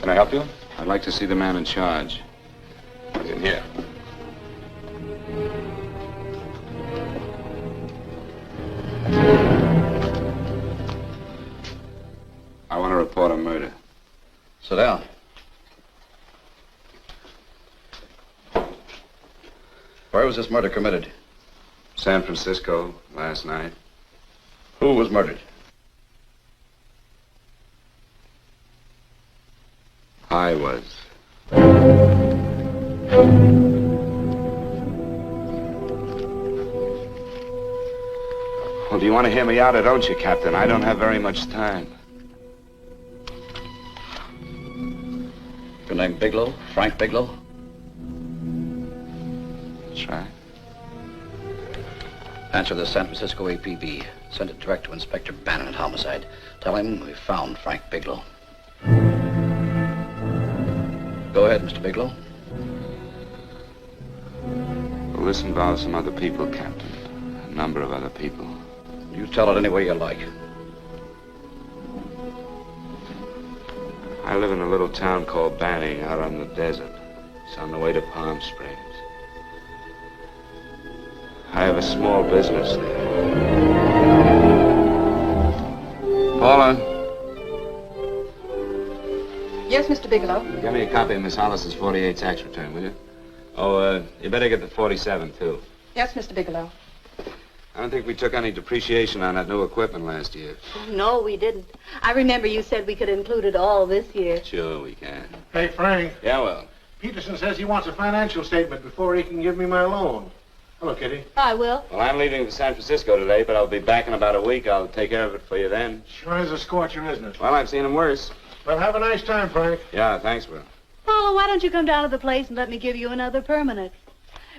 Can I help you? I'd like to see the man in charge. He's in here. I want to report a murder. Sit down. Where was this murder committed? San Francisco, last night. Who was murdered? I was. Well, do you want to hear me out or don't you, Captain? I don't have very much time. Your name Bigelow? Frank Bigelow? That's right. Answer the San Francisco APB. Send it direct to Inspector Bannon at Homicide. Tell him we found Frank Bigelow. Go ahead, Mr. Bigelow. Well, this involves some other people, Captain. A number of other people. You tell it any way you like. I live in a little town called Banning out on the desert. It's on the way to Palm Springs. I have a small business there. Paula. Yes, Mr. Bigelow. Give me a copy of Miss Hollis's 48 tax return, will you? Oh, you better get the 47, too. Yes, Mr. Bigelow. I don't think we took any depreciation on that new equipment last year. No, we didn't. I remember you said we could include it all this year. Sure, we can. Hey, Frank. Yeah, well. Peterson says he wants a financial statement before he can give me my loan. Hello, Kitty. I will. Well, I'm leaving for San Francisco today, but I'll be back in about a week. I'll take care of it for you then. Sure is a scorcher, isn't it? Well, I've seen him worse. Well, have a nice time, Frank. Yeah, thanks, Will. Paula, why don't you come down to the place and let me give you another permanent?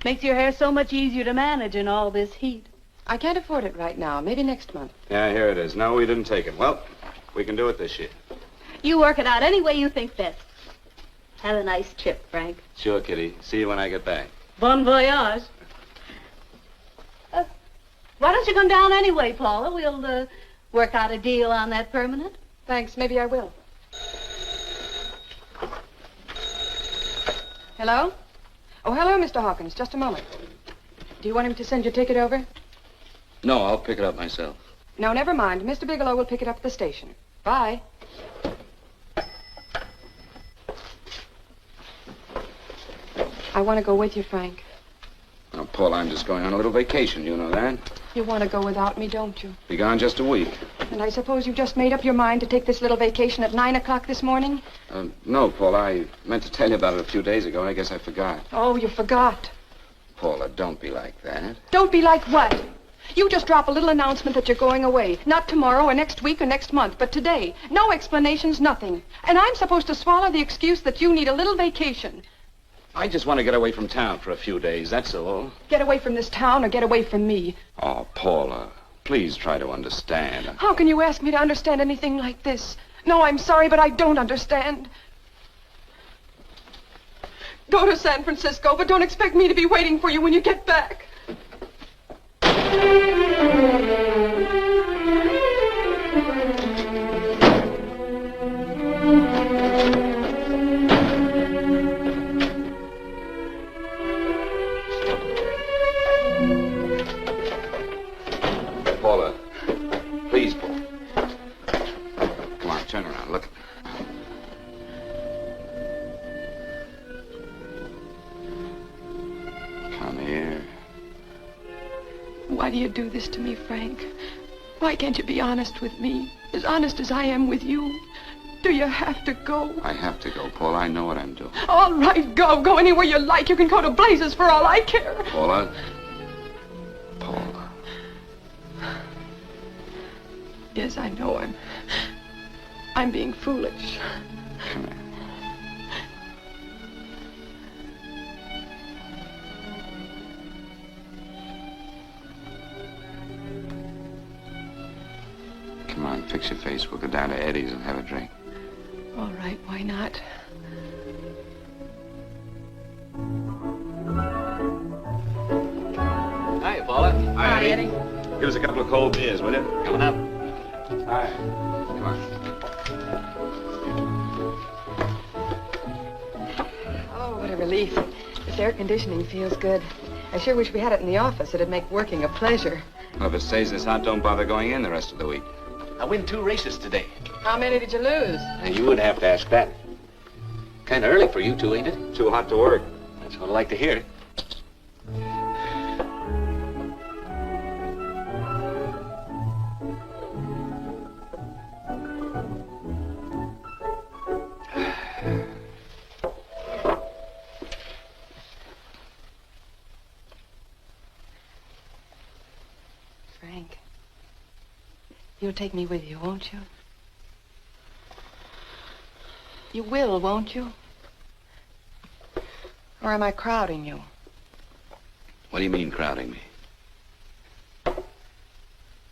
Makes your hair so much easier to manage in all this heat. I can't afford it right now. Maybe next month. Yeah, here it is. No, we didn't take it. Well, we can do it this year. You work it out any way you think best. Have a nice trip, Frank. Sure, Kitty. See you when I get back. Bon voyage. Why don't you come down anyway, Paula? We'll work out a deal on that permanent. Thanks. Maybe I will. Hello? Oh, hello, Mr. Hawkins. Just a moment. Do you want him to send your ticket over? No, I'll pick it up myself. No, never mind. Mr. Bigelow will pick it up at the station. Bye. I want to go with you, Frank. Paul, I'm just going on a little vacation. You know that? You want to go without me, don't you? Be gone just a week. And I suppose you've just made up your mind to take this little vacation at 9 o'clock this morning? No, Paul. I meant to tell you about it a few days ago. I guess I forgot. Oh, you forgot. Paula, don't be like that. Don't be like what? You just drop a little announcement that you're going away. Not tomorrow or next week or next month, but today. No explanations, nothing. And I'm supposed to swallow the excuse that you need a little vacation. I just want to get away from town for a few days, that's all. Get away from this town or get away from me. Oh, Paula, please try to understand. How can you ask me to understand anything like this? No, I'm sorry, but I don't understand. Go to San Francisco, but don't expect me to be waiting for you when you get back. Paula, please, Paul. Come on, turn around, look. Come here. Why do you do this to me, Frank? Why can't you be honest with me? As honest as I am with you? Do you have to go? I have to go, Paula. I know what I'm doing. All right, go. Go anywhere you like. You can go to blazes for all I care. Paula? Paula. Yes, I know I'm being foolish. Come here. Come on, fix your face. We'll go down to Eddie's and have a drink. All right, why not? Hi, Paula. Hi, Eddie. Give us a couple of cold beers, will you? Coming up. Hi. Come on. Oh, what a relief. This air conditioning feels good. I sure wish we had it in the office. It'd make working a pleasure. Well, if it stays this hot, don't bother going in the rest of the week. I win 2 races today. How many did you lose? Now, you would have to ask that. Kind of early for you two, ain't it? Too hot to work. That's what I like to hear. Frank, you'll take me with you, won't you? You will, won't you? Or am I crowding you? What do you mean, crowding me?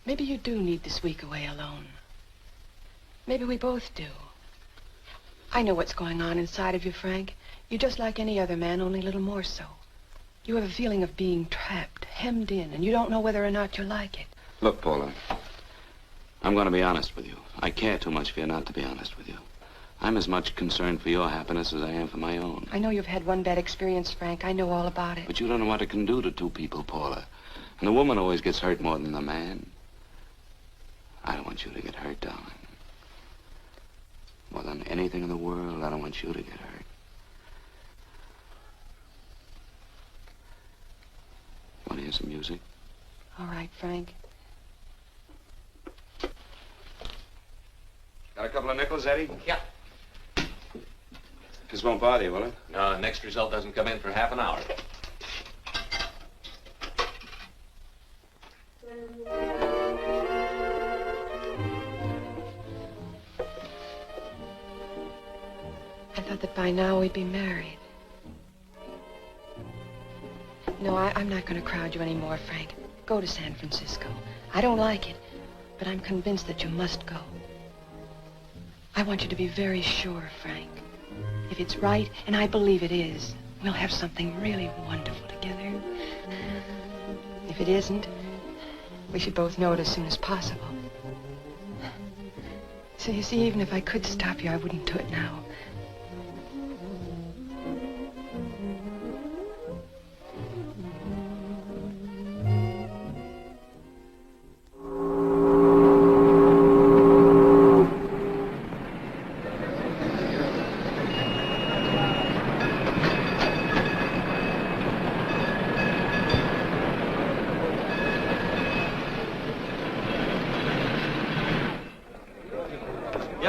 Maybe you do need this week away alone. Maybe we both do. I know what's going on inside of you, Frank. You're just like any other man, only a little more so. You have a feeling of being trapped, hemmed in, and you don't know whether or not you like it. Look, Paula, I'm going to be honest with you. I care too much for you not to be honest with you. I'm as much concerned for your happiness as I am for my own. I know you've had one bad experience, Frank. I know all about it. But you don't know what it can do to two people, Paula. And the woman always gets hurt more than the man. I don't want you to get hurt, darling. More than anything in the world, I don't want you to get hurt. Want to hear some music? All right, Frank. Got a couple of nickels, Eddie? Yeah. This won't bother you, will it? No, next result doesn't come in for half an hour. I thought that by now we'd be married. No, I'm not going to crowd you anymore, Frank. Go to San Francisco. I don't like it, but I'm convinced that you must go. I want you to be very sure, Frank. If it's right, and I believe it is, we'll have something really wonderful together. If it isn't, we should both know it as soon as possible. So you see, even if I could stop you, I wouldn't do it now.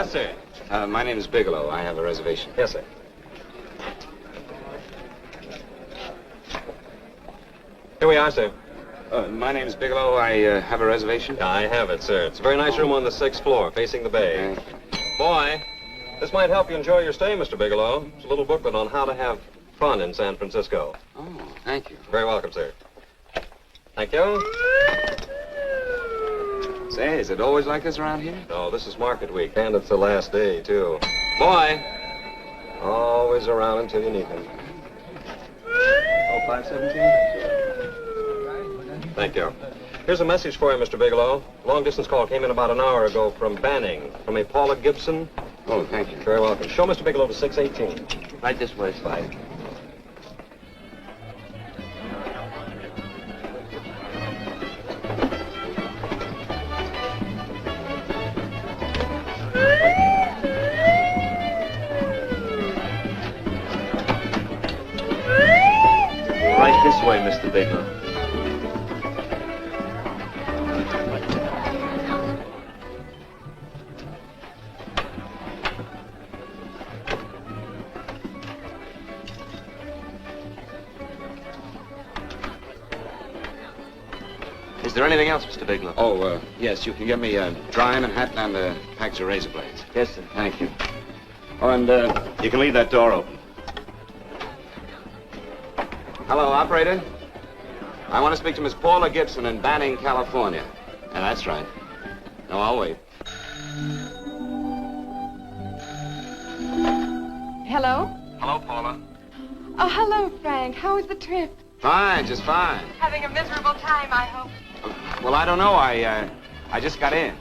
Yes, sir. My name is Bigelow. I have a reservation. Yes, sir. Here we are, sir. My name is Bigelow. I have a reservation. I have it, sir. It's a very nice room on the 6th floor, facing the bay. Boy, this might help you enjoy your stay, Mr. Bigelow. It's a little booklet on how to have fun in San Francisco. Oh, thank you. Very welcome, sir. Thank you. Say, is it always like this around here? No, this is market week, and it's the last day, too. Boy, always around until you need him. Oh, 517? Thank you. Here's a message for you, Mr. Bigelow. Long-distance call came in about an hour ago from Banning, from a Paula Gibson. Oh, thank you. Very welcome. Show Mr. Bigelow to 618. Right this way, Slide. Right this way, Mr. Bigelow. Is there anything else, Mr. Bigelow? Oh, yes, you can get me a dry Manhattan and a package of razor blades. Yes, sir. Thank you. Oh, and you can leave that door open. Hello, operator. I want to speak to Miss Paula Gibson in Banning, California. Yeah, that's right. No, I'll wait. Hello? Hello, Paula. Oh, hello, Frank. How was the trip? Fine, just fine. Having a miserable time, I hope. Well, I don't know. I just got in.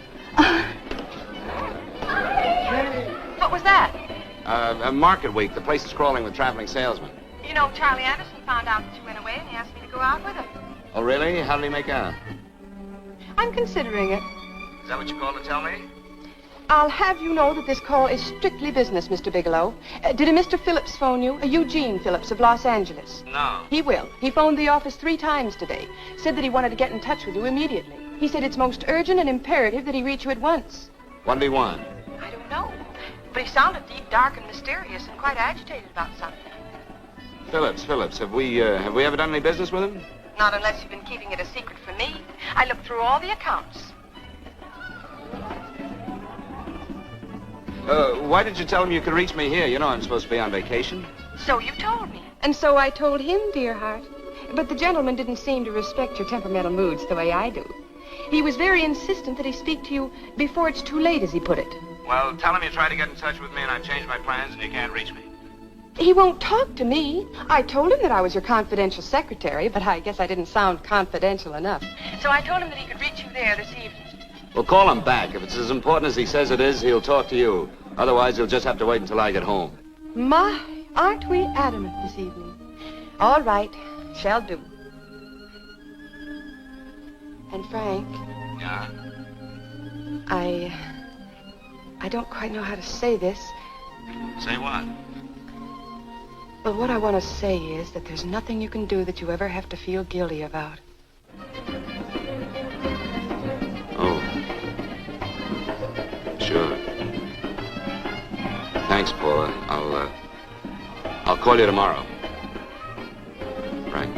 What was that? Market week. The place is crawling with traveling salesmen. You know, Charlie Anderson found out that you went away, and he asked me to go out with him. Oh, really? How did he make out? I'm considering it. Is that what you called to tell me? I'll have you know that this call is strictly business, Mr. Bigelow. Did a Mr. Phillips phone you? A Eugene Phillips of Los Angeles. No. He will. He phoned the office 3 times today. Said that he wanted to get in touch with you immediately. He said it's most urgent and imperative that he reach you at once. What did he want? I don't know. But he sounded deep, dark, and mysterious, and quite agitated about something. Phillips. Have we ever done any business with him? Not unless you've been keeping it a secret from me. I looked through all the accounts. Why did you tell him you could reach me here? You know I'm supposed to be on vacation. So you told me. And so I told him, dear heart. But the gentleman didn't seem to respect your temperamental moods the way I do. He was very insistent that he speak to you before it's too late, as he put it. Well, tell him you tried to get in touch with me and I've changed my plans and you can't reach me. He won't talk to me. I told him that I was your confidential secretary, but I guess I didn't sound confidential enough. So I told him that he could reach you there this evening. Well, call him back. If it's as important as he says it is, he'll talk to you. Otherwise, he'll just have to wait until I get home. My, aren't we adamant this evening? All right, shall do. And Frank, Yeah? I don't quite know how to say this. Say what? But what I want to say is that there's nothing you can do that you ever have to feel guilty about. Oh. Sure. Thanks, Paula. I'll call you tomorrow. Right.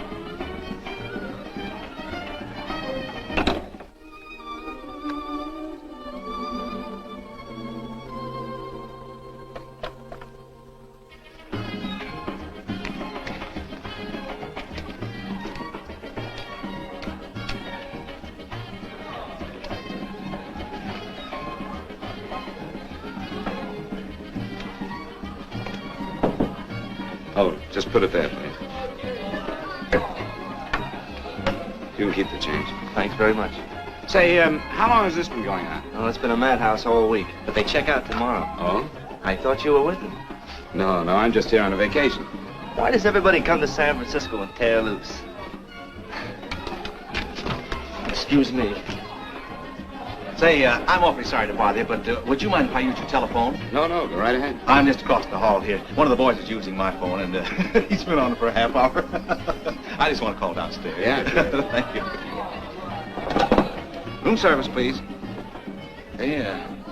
Oh, just put it there, please. You can keep the change. Thanks very much. Say, how long has this been going on? Well, it's been a madhouse all week, but they check out tomorrow. Oh? I thought you were with them. No, I'm just here on a vacation. Why does everybody come to San Francisco and tear loose? Excuse me. Say, I'm awfully sorry to bother you, but would you mind if I use your telephone? No, go right ahead. I'm just across the hall here. One of the boys is using my phone, and he's been on it for a half hour. I just want to call downstairs. Yeah. Thank you. Room service, please. Hey,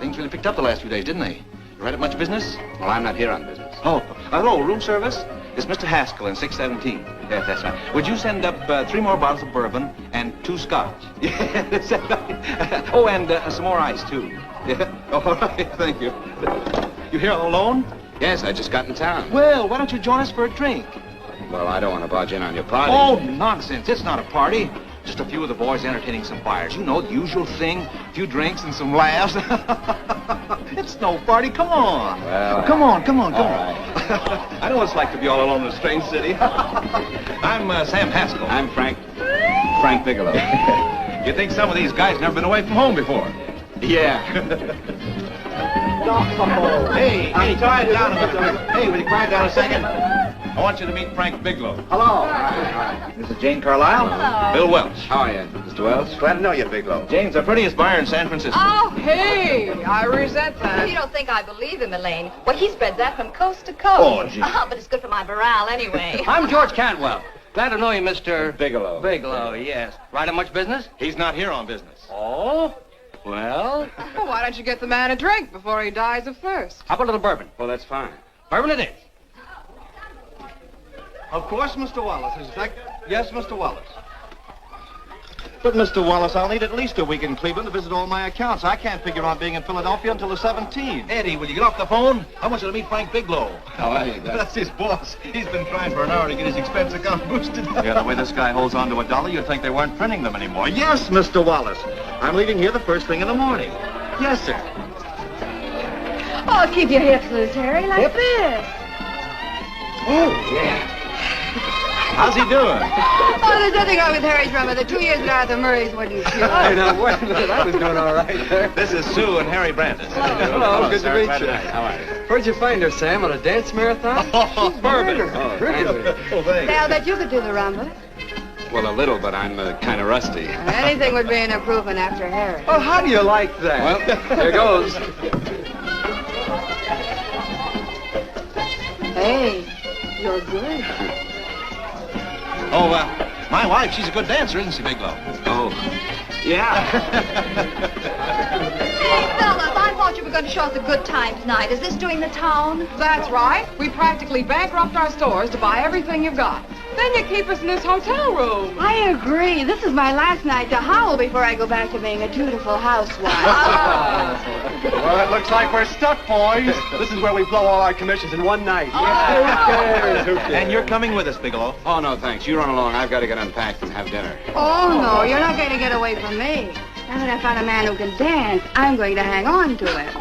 Things really picked up the last few days, didn't they? You right at much business? Well, I'm not here on business. Oh, hello, room service? It's Mr. Haskell in 617. Yes, that's right. Would you send up 3 more bottles of bourbon and 2 scotch? Yes, that's right. Oh, and some more ice, too. Yeah. Oh, all right, thank you. You here all alone? Yes, I just got in town. Well, why don't you join us for a drink? Well, I don't want to barge in on your party. Oh, nonsense. It's not a party. Just a few of the boys entertaining some buyers. You know, the usual thing. A few drinks and some laughs. It's no party. Come on. Well, come on. All right. I know what it's like to be all alone in a strange city. I'm Sam Haskell. I'm Frank Bigelow. You think some of these guys never been away from home before? Yeah. Hey, quiet down a minute. Hey, will you quiet down a second? I want you to meet Frank Bigelow. Hello. All right. This is Jane Carlisle. Hello. Bill Welch. How are you, Mr. Wells? Glad to know you, Bigelow. Jane's the prettiest buyer in San Francisco. Oh, hey, I resent that. You don't think I believe him, Elaine? Well, he spreads that from coast to coast. Oh, gee. But it's good for my morale anyway. I'm George Cantwell. Glad to know you, Mr. Bigelow. Bigelow, yes. Right on much business? He's not here on business. Oh? Well, Well, why don't you get the man a drink before he dies of thirst? how about a little bourbon? Well, that's fine. Bourbon it is. Of course, Mr. Wallace. Yes, Mr. Wallace. But, Mr. Wallace, I'll need at least a week in Cleveland to visit all my accounts. I can't figure on being in Philadelphia until the 17th. Eddie, will you get off the phone? I want you to meet Frank Bigelow. How are you? That's his boss. He's been trying for an hour to get his expense account boosted. Yeah, the way this guy holds on to $1, you'd think they weren't printing them anymore. Yes, Mr. Wallace. I'm leaving here the first thing in the morning. Yes, sir. Oh, keep your hips loose, Harry, like this. Oh, yeah. How's he doing? Oh, there's nothing wrong with Harry's rummer. The 2 years at Arthur Murray's wouldn't cure. Hey, now, wait a minute. I was doing all right there. This is Sue and Harry Brandis. Hello, good sir. to meet Glad you. How are you? Where'd you find her, Sam, on a dance marathon? Oh, bourbon. Oh, Really? Oh, thanks. Now that you could do the rumba. Well, a little, but I'm kind of rusty. Anything would be an improvement after Harry. Oh, how do you like that? Well, here goes. Hey, you're good. Oh, my wife, she's a good dancer, isn't she, Bigelow? Oh, yeah. Hey, fellas, I thought you were going to show us a good time tonight. Is this doing the town? That's right. We practically bankrupt our stores to buy everything you've got. Then you keep us in this hotel room. I agree. This is my last night to howl before I go back to being a dutiful housewife. Well, it looks like we're stuck, boys. This is where we blow all our commissions in one night. Who cares? And you're coming with us, Bigelow. Oh, no, thanks. You run along. I've got to get unpacked and have dinner. Oh, no, you're not going to get away from me. Now that I found a man who can dance, I'm going to hang on to it.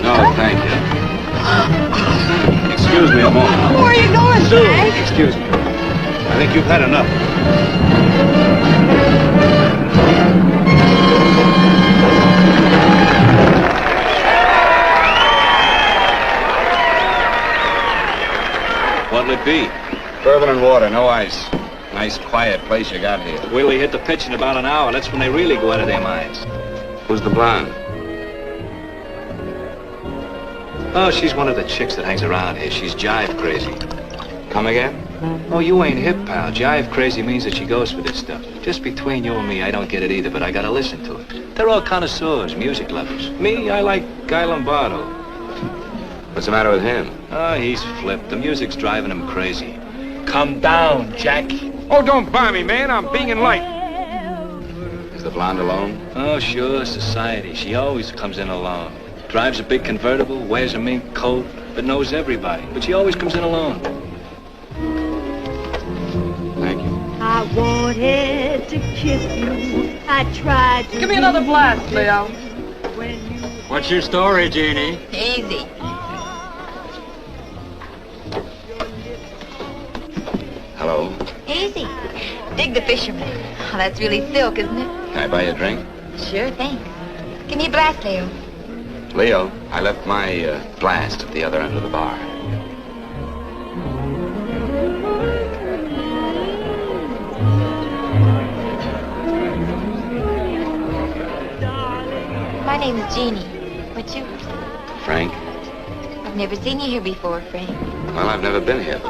Frank. No, thank you. Excuse me a moment. Where are you going, Sue, Frank? excuse me. I think you've had enough. What'll it be? Bourbon and water, no ice. Nice, quiet place you got here. We'll hit the pitch in about an hour. That's when they really go out of their minds. Who's the blonde? Oh, she's one of the chicks that hangs around here. She's jive crazy. Come again? Oh, you ain't hip, pal. Jive crazy means that she goes for this stuff. Just between you and me, I don't get it either, but I gotta listen to it. They're all connoisseurs, music lovers. Me, I like Guy Lombardo. What's the matter with him? Oh, he's flipped. The music's driving him crazy. Come down, Jack. Oh, don't buy me, man. I'm being light. Is the blonde alone? Oh, sure, society. She always comes in alone. Drives a big convertible, wears a mink coat, but knows everybody. But she always comes in alone. Thank you. I wanted to kiss you. I tried to. Give me another blast, Leo. What's your story, Jeannie? Easy. Hello. Easy. Dig the fisherman. Oh, that's really silk, isn't it? Can I buy you a drink? Sure, thanks. Give me a blast, Leo. Leo, I left my blast at the other end of the bar. My name's Jeannie. What's yours? Frank? I've never seen you here before, Frank. Well, I've never been here.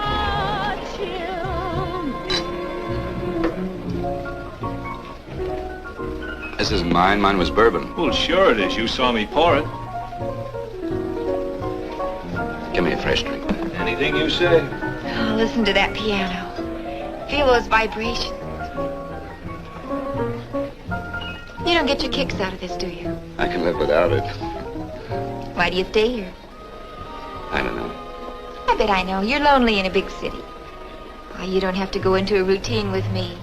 This isn't mine. Mine was bourbon. Well, sure it is. You saw me pour it. Give me a fresh drink. Anything you say. Oh, listen to that piano. Feel those vibrations. You don't get your kicks out of this, do you? I can live without it. Why do you stay here? I don't know. I bet I know. You're lonely in a big city. Why, you don't have to go into a routine with me.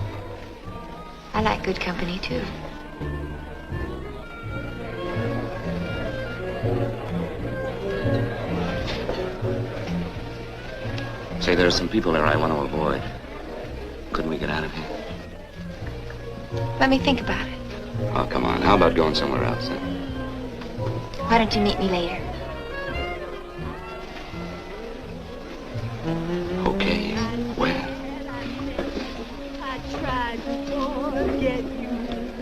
I like good company, too. Say, there are some people there I want to avoid. Couldn't we get out of here? Let me think about it. Oh, come on. How about going somewhere else, then? Why don't you meet me later? Okay. Where? I tried to forget you,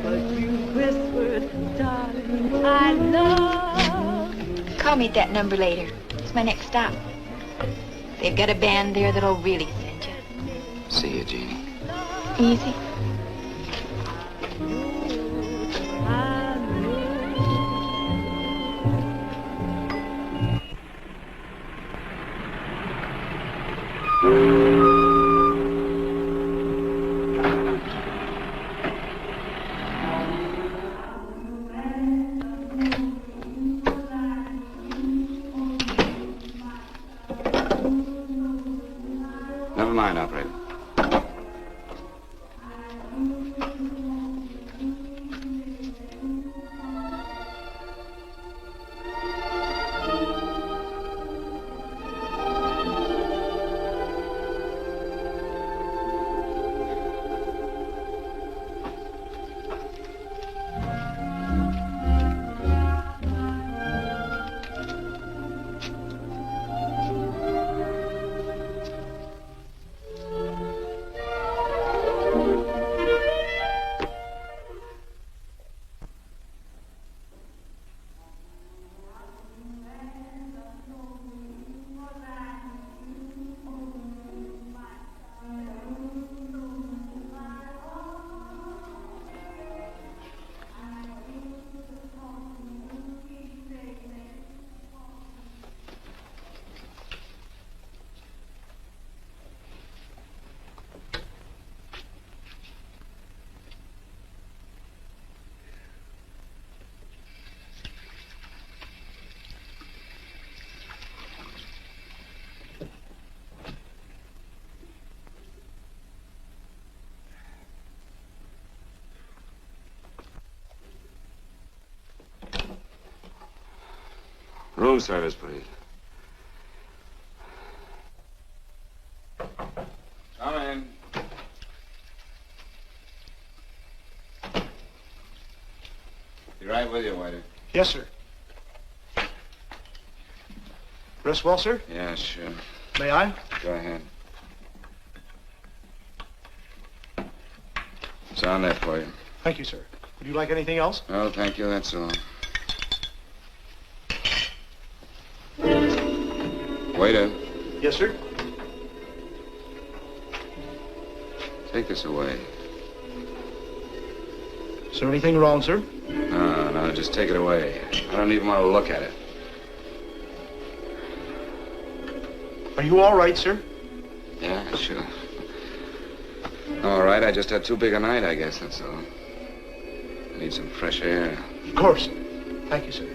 but you whispered, darling, I love. Call me at that number later. It's my next stop. They've got a band there that'll really send you. See you, Jeannie. Easy. Never mind, operator. Room service, please. Come in. Be right with you, waiter. Yes, sir. Rest well, sir? Yeah, sure. May I? Go ahead. It's on there for you. Thank you, sir. Would you like anything else? Oh, thank you, that's all. Waiter, Yes, sir. take this away. Is there anything wrong, sir? No, just take it away. I don't even want to look at it. Are you all right, sir? Yeah, sure. All right, I just had too big a night, I guess, that's all. I need some fresh air. Of course. Thank you, sir.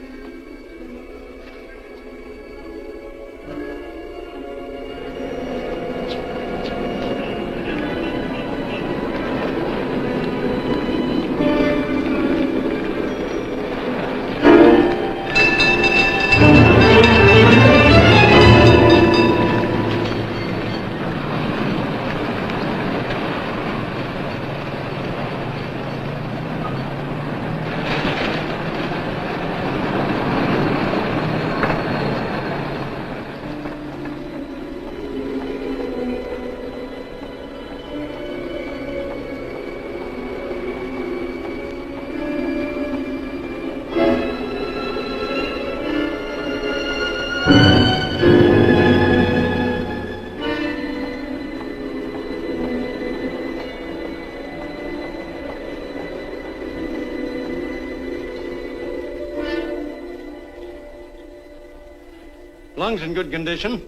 Lungs in good condition.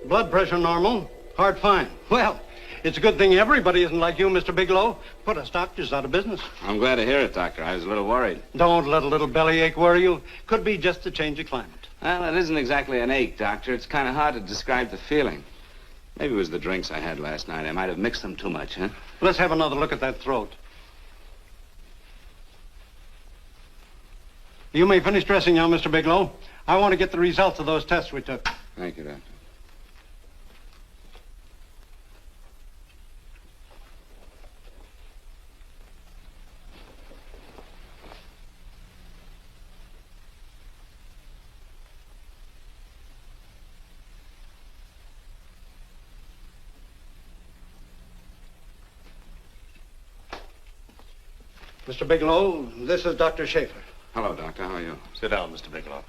Blood pressure normal. Heart fine. Well, it's a good thing everybody isn't like you, Mr. Bigelow. Put us doctors out of business. I'm glad to hear it, Doctor. I was a little worried. Don't let a little bellyache worry you. Could be just a change of climate. Well, it isn't exactly an ache, Doctor. It's kind of hard to describe the feeling. Maybe it was the drinks I had last night. I might have mixed them too much, huh? Let's have another look at that throat. You may finish dressing now, Mr. Bigelow. I want to get the results of those tests we took. Thank you, Doctor. Mr. Bigelow, this is Dr. Schaefer. Hello, Doctor. How are you? Sit down, Mr. Bigelow.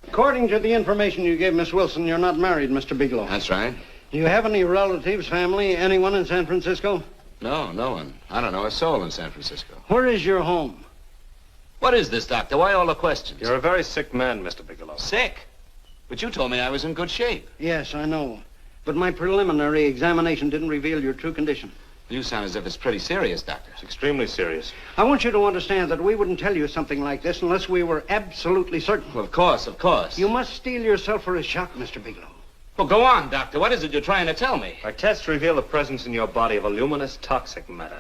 According to the information you gave Miss Wilson, you're not married, Mr. Bigelow. That's right. Do you have any relatives, family, anyone in San Francisco? No, no one. I don't know a soul in San Francisco. Where is your home? What is this, Doctor? Why all the questions? You're a very sick man, Mr. Bigelow. Sick? But you told me I was in good shape. Yes, I know. But my preliminary examination didn't reveal your true condition. You sound as if it's pretty serious, Doctor. It's extremely serious. I want you to understand that we wouldn't tell you something like this unless we were absolutely certain. Well, of course, of course. You must steel yourself for a shock, Mr. Bigelow. Well, go on, Doctor. What is it you're trying to tell me? Our tests reveal the presence in your body of a luminous toxic matter.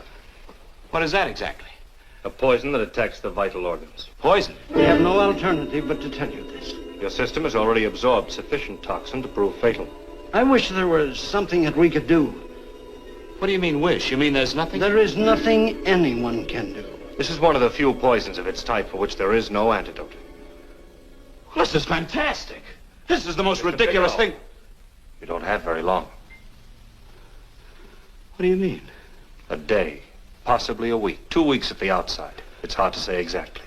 What is that exactly? A poison that attacks the vital organs. Poison? We have no alternative but to tell you this. Your system has already absorbed sufficient toxin to prove fatal. I wish there was something that we could do. What do you mean, wish? You mean there's nothing? There is nothing anyone can do. This is one of the few poisons of its type for which there is no antidote. Well, this is fantastic. This is the most ridiculous thing. You don't have very long. What do you mean? A day, possibly a week, 2 weeks at the outside. It's hard to say exactly.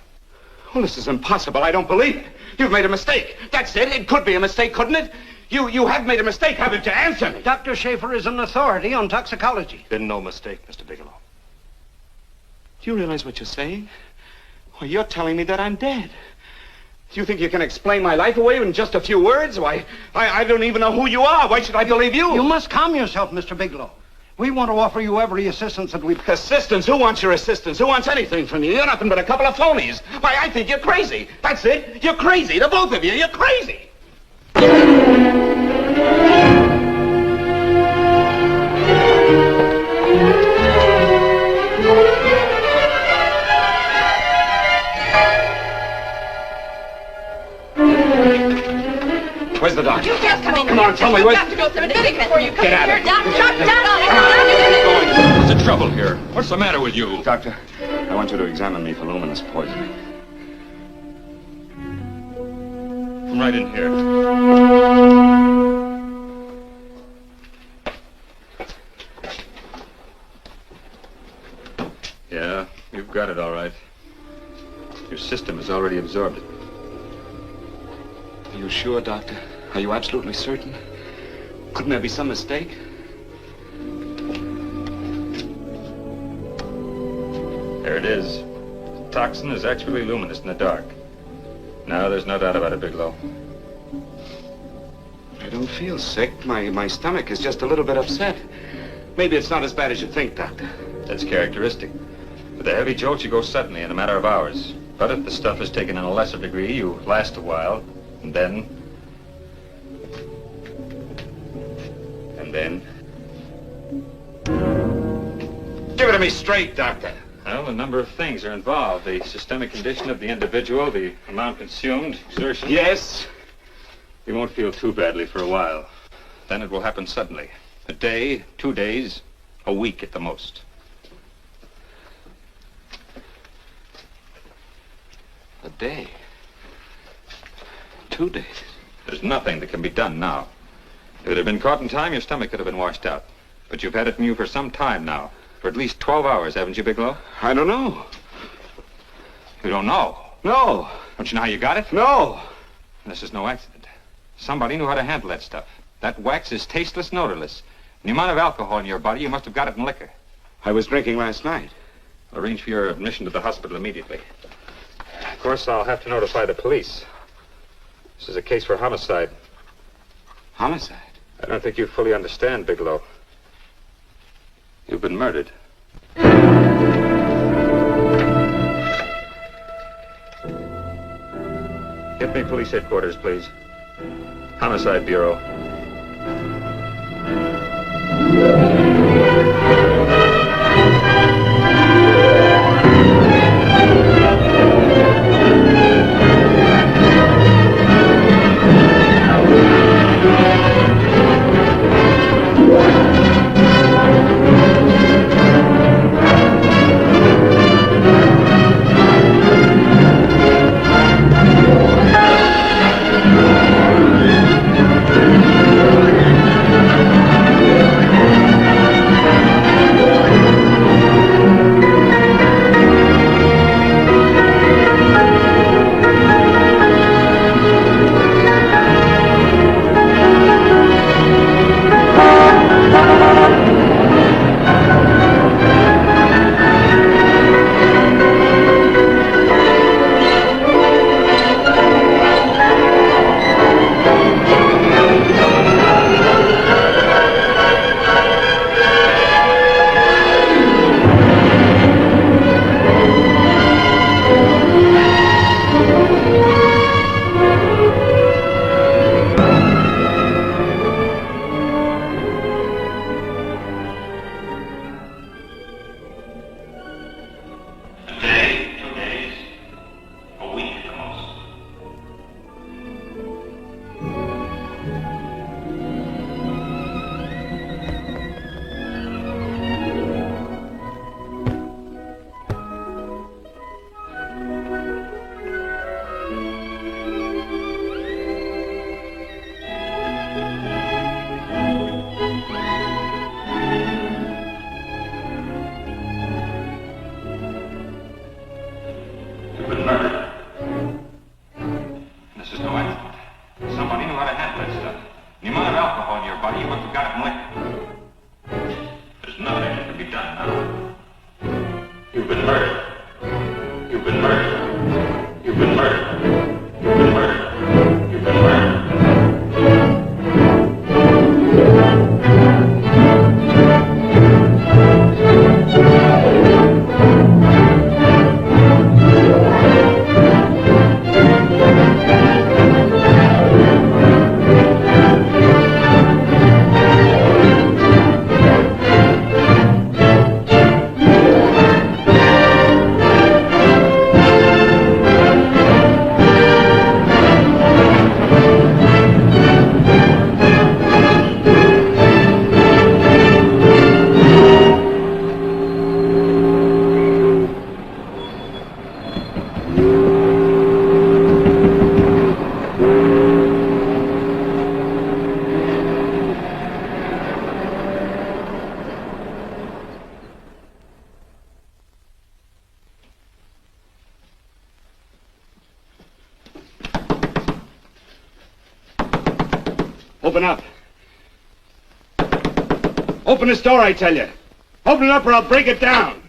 Well, this is impossible. I don't believe it. You've made a mistake. That's it. It could be a mistake, couldn't it? You have made a mistake, haven't you? Answer me. Dr. Schaefer is an authority on toxicology. Been no mistake, Mr. Bigelow. Do you realize what you're saying? Well, you're telling me that I'm dead. Do you think you can explain my life away in just a few words? Why, I don't even know who you are. Why should I believe you? You must calm yourself, Mr. Bigelow. We want to offer you every assistance that we... Assistance? Who wants your assistance? Who wants anything from you? You're nothing but a couple of phonies. Why, I think you're crazy. That's it. You're crazy. The both of you. You're crazy. Where's the doctor? You just come in. Come on, tell me, where's... You've got to go to the medic before you come Get in out here. of Doctor, here. shut down. What's the trouble here? What's the matter with you? Doctor, I want you to examine me for luminous poisoning. Come right in here. Yeah, you've got it all right. Your system has already absorbed it. Are you sure, Doctor? Are you absolutely certain? Couldn't there be some mistake? There it is. The toxin is actually luminous in the dark. Now there's no doubt about it, Bigelow. I don't feel sick. My stomach is just a little bit upset. Maybe it's not as bad as you think, Doctor. That's characteristic. With a heavy jolt, you go suddenly in a matter of hours. But if the stuff is taken in a lesser degree, you last a while, and then... Give it to me straight, Doctor. Well, a number of things are involved. The systemic condition of the individual, the amount consumed, exertion. Yes? You won't feel too badly for a while. Then it will happen suddenly. A day, 2 days, a week at the most. A day. 2 days. There's nothing that can be done now. If it had been caught in time, your stomach could have been washed out. But you've had it in you for some time now. For at least 12 hours, haven't you, Bigelow? I don't know. You don't know? No. Don't you know how you got it? No. This is no accident. Somebody knew how to handle that stuff. That wax is tasteless and odorless. And the amount of alcohol in your body, you must have got it in liquor. I was drinking last night. I'll arrange for your admission to the hospital immediately. Of course, I'll have to notify the police. This is a case for homicide. Homicide? I don't think you fully understand, Bigelow. You've been murdered. Get me police headquarters, please. Homicide Bureau. Open up. Open this door, I tell you. Open it up or I'll break it down.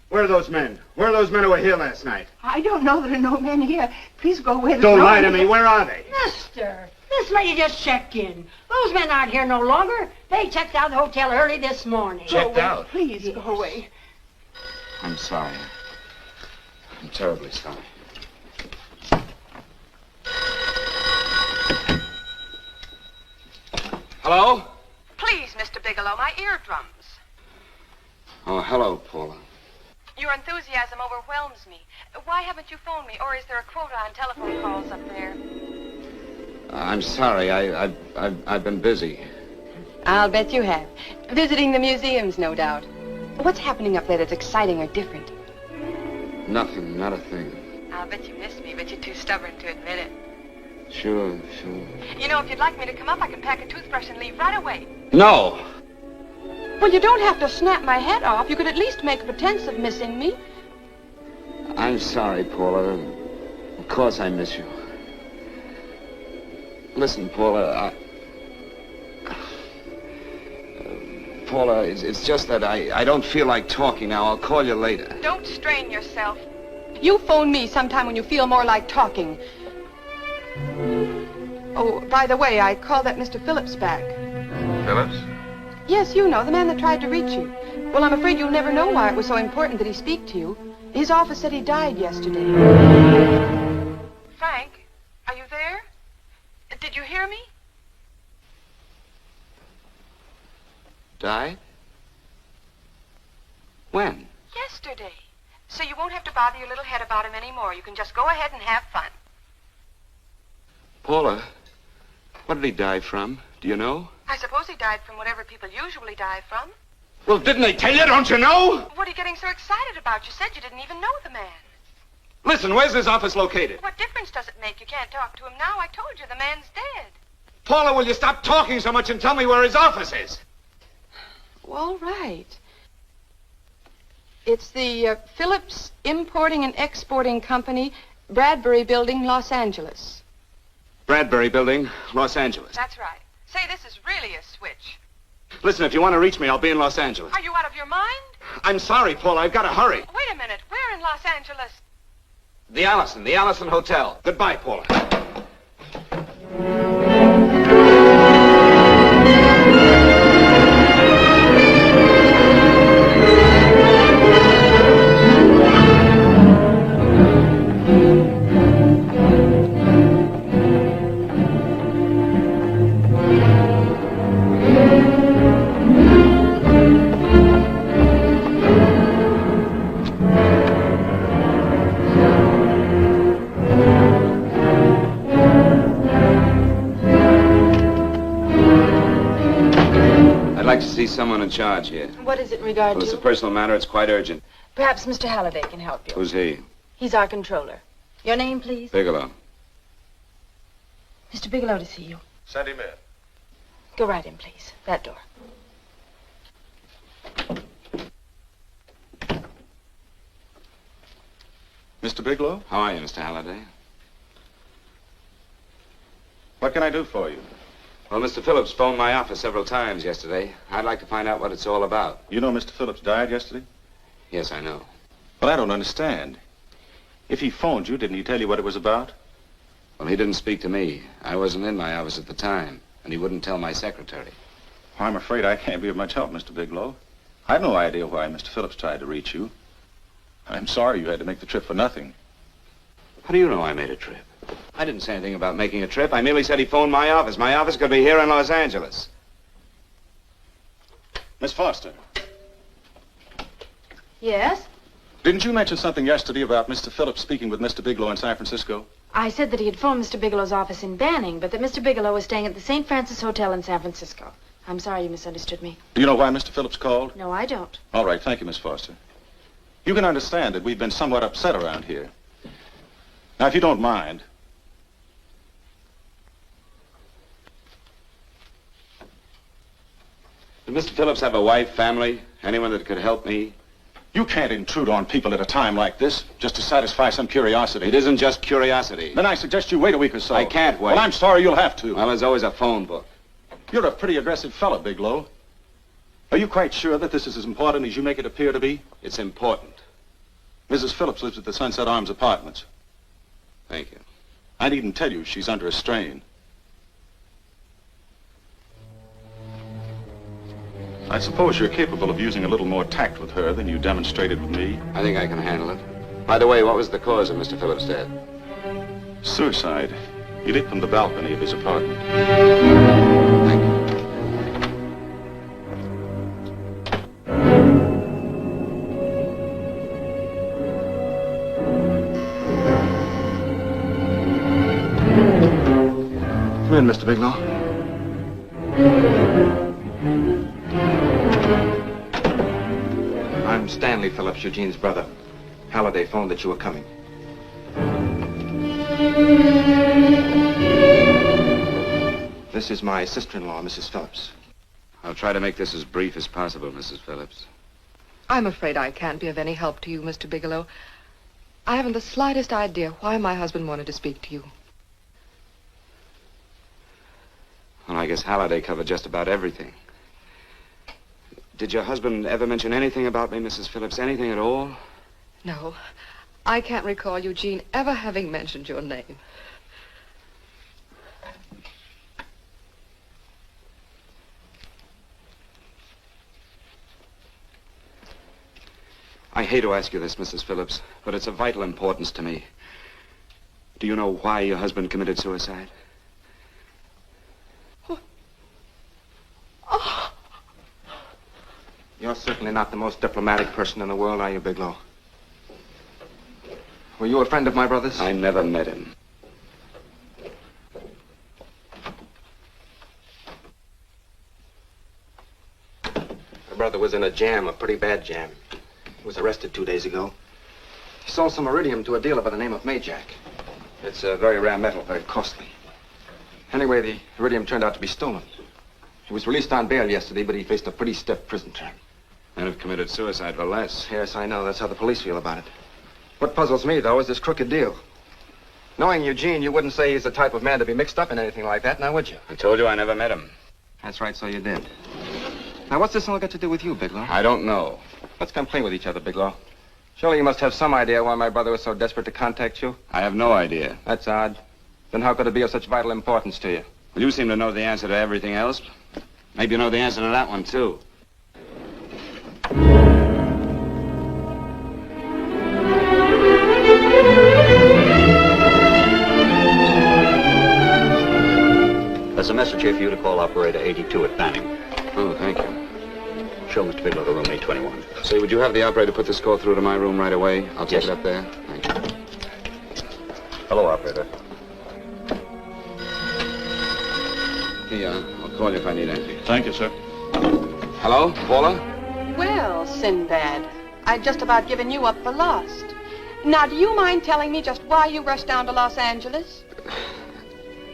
Where are those men? Where are those men who were here last night? I don't know. There are no men here. Please go away. Don't lie to me. Where are they? Mister, this lady just checked in. Those men aren't here no longer. They checked out of the hotel early this morning. Checked out? Please go away. I'm sorry. I'm terribly sorry. Hello? Please, Mr. Bigelow, my eardrums. Oh, hello, Paula. Your enthusiasm overwhelms me. Why haven't you phoned me? Or is there a quota on telephone calls up there? I'm sorry. I've been busy. I'll bet you have. Visiting the museums, no doubt. What's happening up there that's exciting or different? Nothing, not a thing. I'll bet you miss me, but you're too stubborn to admit it. Sure. You know, if you'd like me to come up, I can pack a toothbrush and leave right away. No! Well, you don't have to snap my head off. You could at least make a pretense of missing me. I'm sorry, Paula. Of course I miss you. Listen, Paula, Paula, it's just that I don't feel like talking now. I'll call you later. Don't strain yourself. You phone me sometime when you feel more like talking. Oh, by the way, I called that Mr. Phillips back. Phillips? Yes, you know, the man that tried to reach you. Well, I'm afraid you'll never know why it was so important that he speak to you. His office said he died yesterday. Frank, are you there? Did you hear me? Died? When? Yesterday. So you won't have to bother your little head about him anymore. You can just go ahead and have fun. Paula, what did he die from? Do you know? I suppose he died from whatever people usually die from. Well, didn't they tell you? Don't you know? What are you getting so excited about? You said you didn't even know the man. Listen, where's his office located? What difference does it make? You can't talk to him now. I told you the man's dead. Paula, will you stop talking so much and tell me where his office is? All right. It's the Phillips Importing and Exporting Company, Bradbury Building, Los Angeles. Bradbury Building, Los Angeles. That's right. Say, this is really a switch. Listen, if you want to reach me, I'll be in Los Angeles. Are you out of your mind? I'm sorry, Paula. I've got to hurry. Wait a minute. Where in Los Angeles? The Allison Hotel. Goodbye, Paula. I'd like to see someone in charge here. What is it in regard Well, it's to? a personal matter. It's quite urgent. Perhaps Mr. Halliday can help you. Who's he? He's our controller. Your name, please? Bigelow. Mr. Bigelow to see you. Send him in. Go right in, please. That door. Mr. Bigelow? How are you, Mr. Halliday? What can I do for you? Well, Mr. Phillips phoned my office several times yesterday. I'd like to find out what it's all about. You know Mr. Phillips died yesterday? Yes, I know. Well, I don't understand. If he phoned you, didn't he tell you what it was about? Well, he didn't speak to me. I wasn't in my office at the time, and he wouldn't tell my secretary. Well, I'm afraid I can't be of much help, Mr. Bigelow. I've no idea why Mr. Phillips tried to reach you. I'm sorry you had to make the trip for nothing. How do you know I made a trip? I didn't say anything about making a trip. I merely said he phoned my office. My office could be here in Los Angeles. Miss Foster, Yes? didn't you mention something yesterday about Mr. Phillips speaking with Mr. Bigelow in San Francisco? I said that he had phoned Mr. Bigelow's office in Banning, but that Mr. Bigelow was staying at the St. Francis Hotel in San Francisco. I'm sorry you misunderstood me. Do you know why Mr. Phillips called? No, I don't. All right, thank you, Miss Foster. You can understand that we've been somewhat upset around here. Now, if you don't mind, Did Mr. Phillips have a wife, family, anyone that could help me? You can't intrude on people at a time like this just to satisfy some curiosity. It isn't just curiosity. Then I suggest you wait a week or so. I can't wait. Well, I'm sorry you'll have to. Well, there's always a phone book. You're a pretty aggressive fellow, Bigelow. Are you quite sure that this is as important as you make it appear to be? It's important. Mrs. Phillips lives at the Sunset Arms Apartments. Thank you. I needn't tell you she's under a strain. I suppose you're capable of using a little more tact with her than you demonstrated with me. I think I can handle it. By the way, what was the cause of Mr. Phillips' death? Suicide. He leaped from the balcony of his apartment. Thank you. Come in, Mr. Bigelow. I'm Stanley Phillips, Eugene's brother. Halliday phoned that you were coming. This is my sister-in-law, Mrs. Phillips. I'll try to make this as brief as possible, Mrs. Phillips. I'm afraid I can't be of any help to you, Mr. Bigelow. I haven't the slightest idea why my husband wanted to speak to you. Well, I guess Halliday covered just about everything. Did your husband ever mention anything about me, Mrs. Phillips? Anything at all? No, I can't recall Eugene ever having mentioned your name. I hate to ask you this, Mrs. Phillips, but it's of vital importance to me. Do you know why your husband committed suicide? Oh. You're certainly not the most diplomatic person in the world, are you, Bigelow? Were you a friend of my brother's? I never met him. My brother was in a jam, a pretty bad jam. He was arrested 2 days ago. He sold some iridium to a dealer by the name of Majak. It's a very rare metal, very costly. Anyway, the iridium turned out to be stolen. He was released on bail yesterday, but he faced a pretty stiff prison term. And have committed suicide for less. Yes, I know. That's how the police feel about it. What puzzles me, though, is this crooked deal. Knowing Eugene, you wouldn't say he's the type of man to be mixed up in anything like that, now would you? I told you I never met him. That's right, so you did. Now, what's this all got to do with you, Bigelow? I don't know. Let's come play with each other, Bigelow. Surely you must have some idea why my brother was so desperate to contact you. I have no idea. That's odd. Then how could it be of such vital importance to you? Well, you seem to know the answer to everything else. Maybe you know the answer to that one, too. There's a message here for you to call operator 82 at Banning. Oh, thank you. Show Mr. Bigelow to room 821. Say, would you have the operator put this call through to my room right away? I'll take Yes. it up there. Thank you. Hello, operator. Yeah, I'll call you if I need anything. Thank you, sir. Hello, Paula? Well, Sinbad, I'd just about given you up for lost. Now, do you mind telling me just why you rushed down to Los Angeles?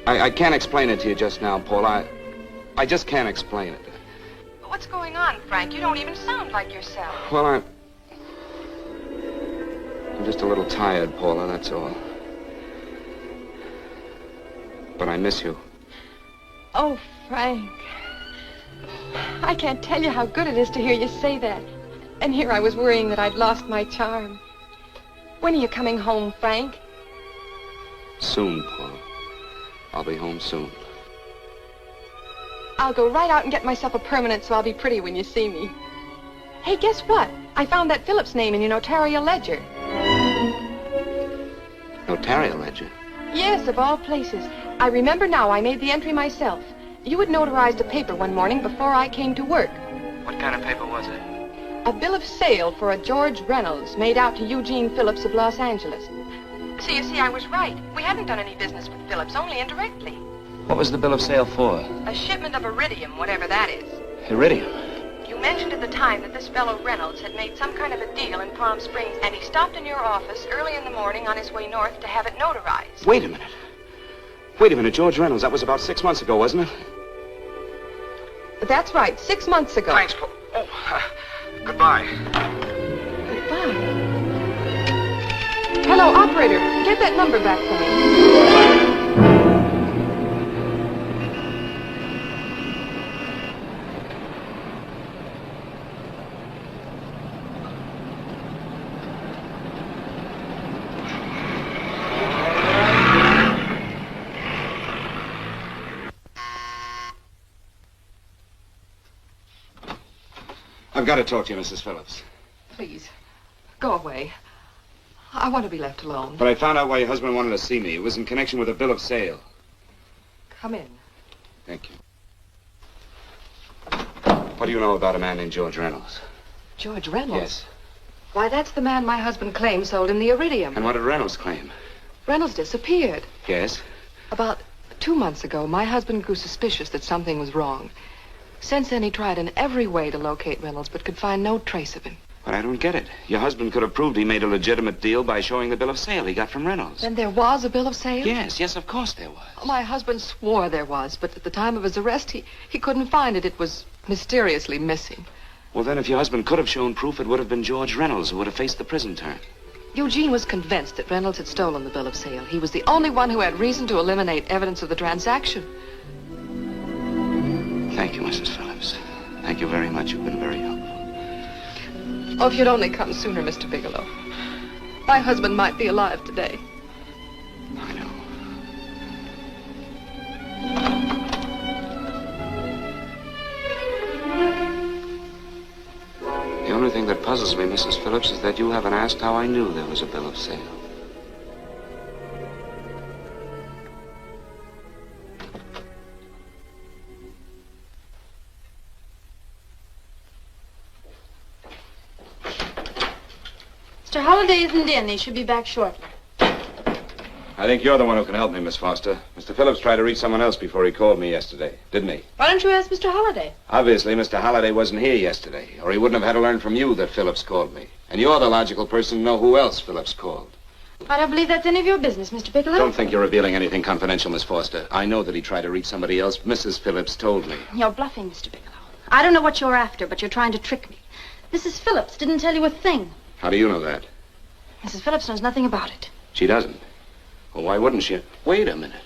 I can't explain it to you just now, Paula. I just can't explain it. What's going on, Frank? You don't even sound like yourself. Well, I'm just a little tired, Paula, that's all. But I miss you. Oh, Frank. I can't tell you how good it is to hear you say that. And here I was worrying that I'd lost my charm. When are you coming home, Frank? Soon, Paula. I'll be home soon. I'll go right out and get myself a permanent so I'll be pretty when you see me. Hey, guess what? I found that Phillips name in your notarial ledger. Notarial ledger? Yes, of all places. I remember now I made the entry myself. You had notarized a paper one morning before I came to work. What kind of paper was it? A bill of sale for a George Reynolds made out to Eugene Phillips of Los Angeles. So you see, I was right. We hadn't done any business with Phillips, only indirectly. What was the bill of sale for? A shipment of iridium, whatever that is. Iridium? You mentioned at the time that this fellow Reynolds had made some kind of a deal in Palm Springs, and he stopped in your office early in the morning on his way north to have it notarized. Wait a minute. Wait a minute, George Reynolds. That was about 6 months ago, wasn't it? That's right, 6 months ago. Thanks, Paul. Oh, goodbye. Hello, operator. Get that number back for me. I've got to talk to you, Mrs. Phillips. Please, go away. I want to be left alone. But I found out why your husband wanted to see me. It was in connection with a bill of sale. Come in. Thank you. What do you know about a man named George Reynolds? George Reynolds? Yes. Why, that's the man my husband claims sold him the iridium. And what did Reynolds claim? Reynolds disappeared. Yes? About 2 months ago, my husband grew suspicious that something was wrong. Since then, he tried in every way to locate Reynolds, but could find no trace of him. But I don't get it. Your husband could have proved he made a legitimate deal by showing the bill of sale he got from Reynolds. Then there was a bill of sale? Yes, of course there was. My husband swore there was, but at the time of his arrest, he couldn't find it. It was mysteriously missing. Well, then, if your husband could have shown proof, it would have been George Reynolds who would have faced the prison term. Eugene was convinced that Reynolds had stolen the bill of sale. He was the only one who had reason to eliminate evidence of the transaction. Thank you, Mrs. Phillips. Thank you very much. You've been very helpful. Oh, if you'd only come sooner, Mr. Bigelow. My husband might be alive today. I know. The only thing that puzzles me, Mrs. Phillips, is that you haven't asked how I knew there was a bill of sale. Mr. Holliday isn't in. He should be back shortly. I think you're the one who can help me, Miss Foster. Mr. Phillips tried to reach someone else before he called me yesterday, didn't he? Why don't you ask Mr. Holliday? Obviously, Mr. Holliday wasn't here yesterday, or he wouldn't have had to learn from you that Phillips called me. And you're the logical person to know who else Phillips called. I don't believe that's any of your business, Mr. Bigelow. Don't think you're revealing anything confidential, Miss Foster. I know that he tried to reach somebody else. Mrs. Phillips told me. You're bluffing, Mr. Bigelow. I don't know what you're after, but you're trying to trick me. Mrs. Phillips didn't tell you a thing. How do you know that? Mrs. Phillips knows nothing about it. She doesn't. Well, why wouldn't she? Wait a minute.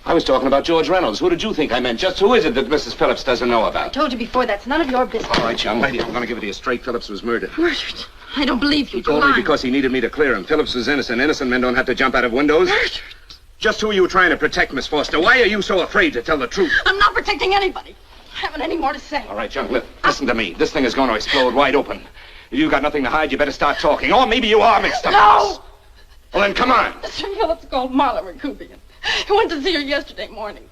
I was talking about George Reynolds. Who did you think I meant? Just who is it that Mrs. Phillips doesn't know I about? told you before, that's none of your business. All right, young lady, I'm going to give it to you straight. Phillips was murdered. Murdered? I don't believe you. He told me because he needed me to clear him. Phillips was innocent. Innocent men don't have to jump out of windows. Murdered? Just who are you trying to protect, Miss Foster? Why are you so afraid to tell the truth? I'm not protecting anybody. I haven't any more to say. All right, young lady, listen to me. This thing is going to explode wide open. If you've got nothing to hide, you better start talking. Or maybe you are mixed up. No! Well, then, come on. Mr. Phillips called Marla Rakubian. He went to see her yesterday morning.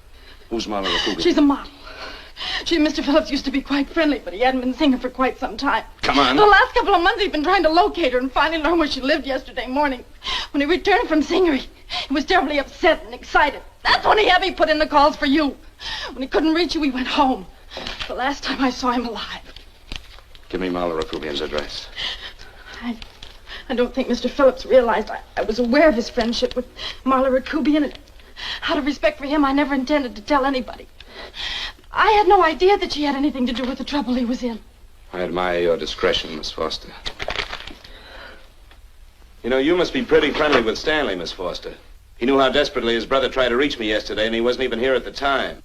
Who's Marla Rakubian? She's a model. She and Mr. Phillips used to be quite friendly, but he hadn't been seeing her for quite some time. Come on. The last couple of months he'd been trying to locate her and finally learned where she lived yesterday morning. When he returned from seeing her, he was terribly upset and excited. That's when he had me put in the calls for you. When he couldn't reach you, he went home. The last time I saw him alive. Give me Marla Rakubian's address. I don't think Mr. Phillips realized I was aware of his friendship with Marla Rakubian, and out of respect for him, I never intended to tell anybody. I had no idea that she had anything to do with the trouble he was in. I admire your discretion, Miss Foster. You know, you must be pretty friendly with Stanley, Miss Foster. He knew how desperately his brother tried to reach me yesterday, and he wasn't even here at the time.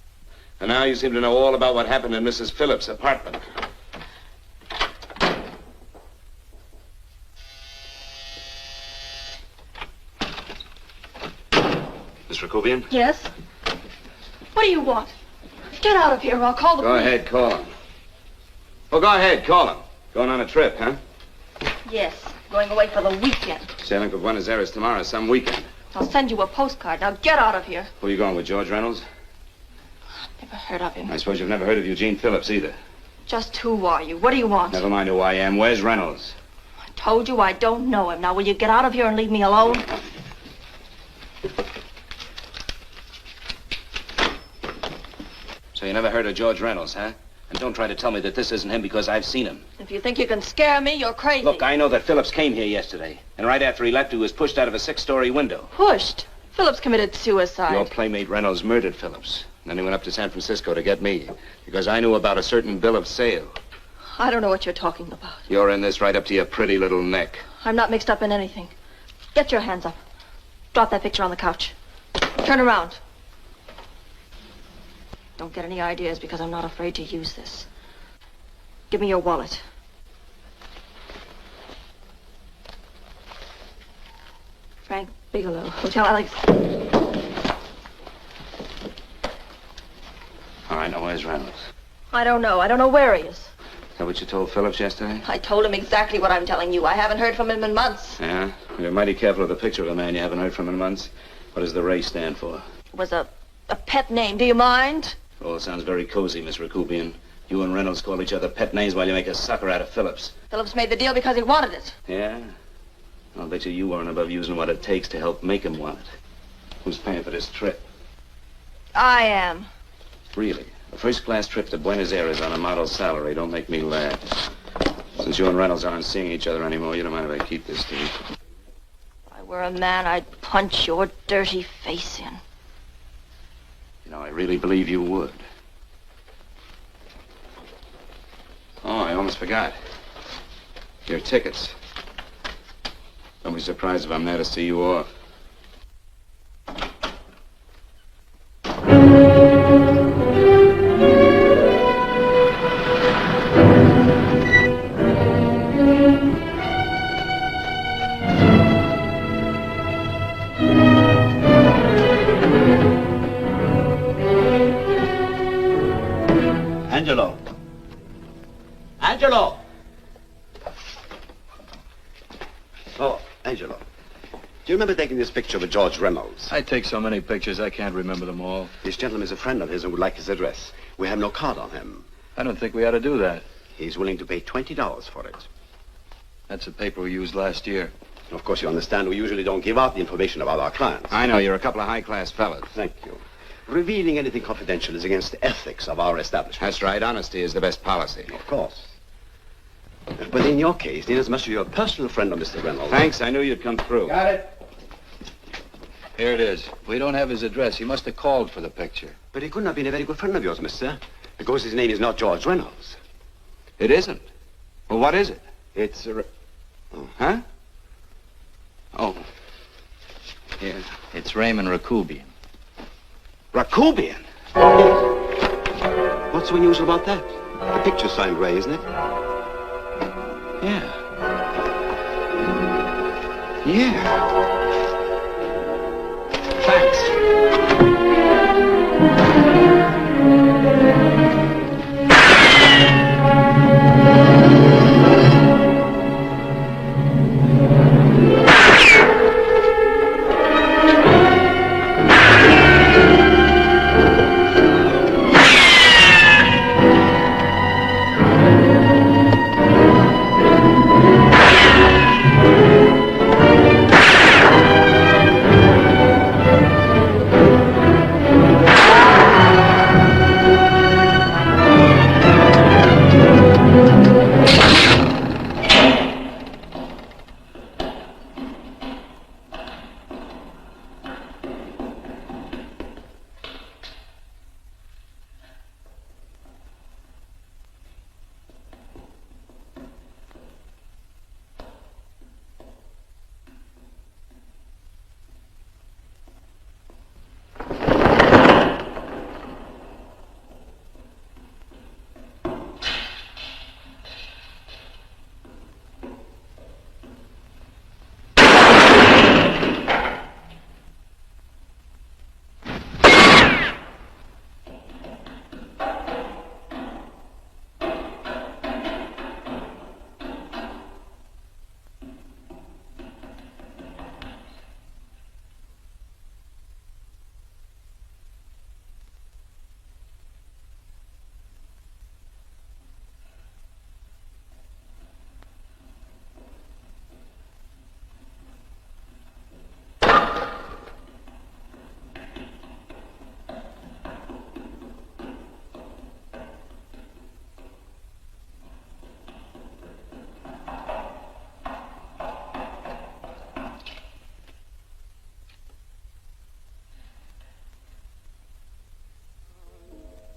And now you seem to know all about what happened in Mrs. Phillips' apartment. Miss Rakubian? Yes? What do you want? Get out of here or I'll call the Go police. ahead, call him. Well, go ahead, call him. Going on a trip, huh? Yes, going away for the weekend. Sailing for Buenos Aires tomorrow, some weekend. I'll send you a postcard. Now get out of here. Who are you going with, George Reynolds? Never heard of him. I suppose you've never heard of Eugene Phillips either. Just who are you? What do you want? Never mind who I am. Where's Reynolds? I told you I don't know him. Now will you get out of here and leave me alone? So you never heard of George Reynolds, huh? And don't try to tell me that this isn't him because I've seen him. If you think you can scare me, you're crazy. Look, I know that Phillips came here yesterday. And right after he left, he was pushed out of a 6-story window. Pushed? Phillips committed suicide. Your playmate Reynolds murdered Phillips. And then he went up to San Francisco to get me. Because I knew about a certain bill of sale. I don't know what you're talking about. You're in this right up to your pretty little neck. I'm not mixed up in anything. Get your hands up. Drop that picture on the couch. Turn around. Don't get any ideas because I'm not afraid to use this. Give me your wallet. Frank Bigelow, Hotel Alex. All right, now where's Reynolds? I don't know. I don't know where he is. Is that what you told Phillips yesterday? I told him exactly what I'm telling you. I haven't heard from him in months. Yeah? You're mighty careful of the picture of a man you haven't heard from in months. What does the Ray stand for? It was a pet name. Do you mind? Oh, it sounds very cozy, Miss Rakubian. You and Reynolds call each other pet names while you make a sucker out of Phillips. Phillips made the deal because he wanted it. Yeah? I'll bet you weren't above using what it takes to help make him want it. Who's paying for this trip? I am. Really? A first-class trip to Buenos Aires on a model salary. Don't make me laugh. Since you and Reynolds aren't seeing each other anymore, you don't mind if I keep this, do you? If I were a man, I'd punch your dirty face in. You know, I really believe you would. Oh, I almost forgot. Your tickets. Don't be surprised if I'm there to see you off. Angelo. Angelo! Oh, Angelo. Do you remember taking this picture with George Reynolds? I take so many pictures, I can't remember them all. This gentleman is a friend of his and would like his address. We have no card on him. I don't think we ought to do that. He's willing to pay $20 for it. That's the paper we used last year. Of course, you understand we usually don't give out the information about our clients. I know, you're a couple of high-class fellas. Thank you. Revealing anything confidential is against the ethics of our establishment. That's right. Honesty is the best policy. Of course. But in your case, inasmuch as you're a personal friend of Mr. Reynolds... Thanks. I knew you'd come through. Got it. Here it is. We don't have his address. He must have called for the picture. But he couldn't have been a very good friend of yours, mister. Because his name is not George Reynolds. It isn't? Well, what is it? It's a... Huh? Oh. Here. It's Raymond Rakubian. Rakubian? What's so unusual about that? The picture's signed Ray, isn't it? Yeah. Yeah. Thanks.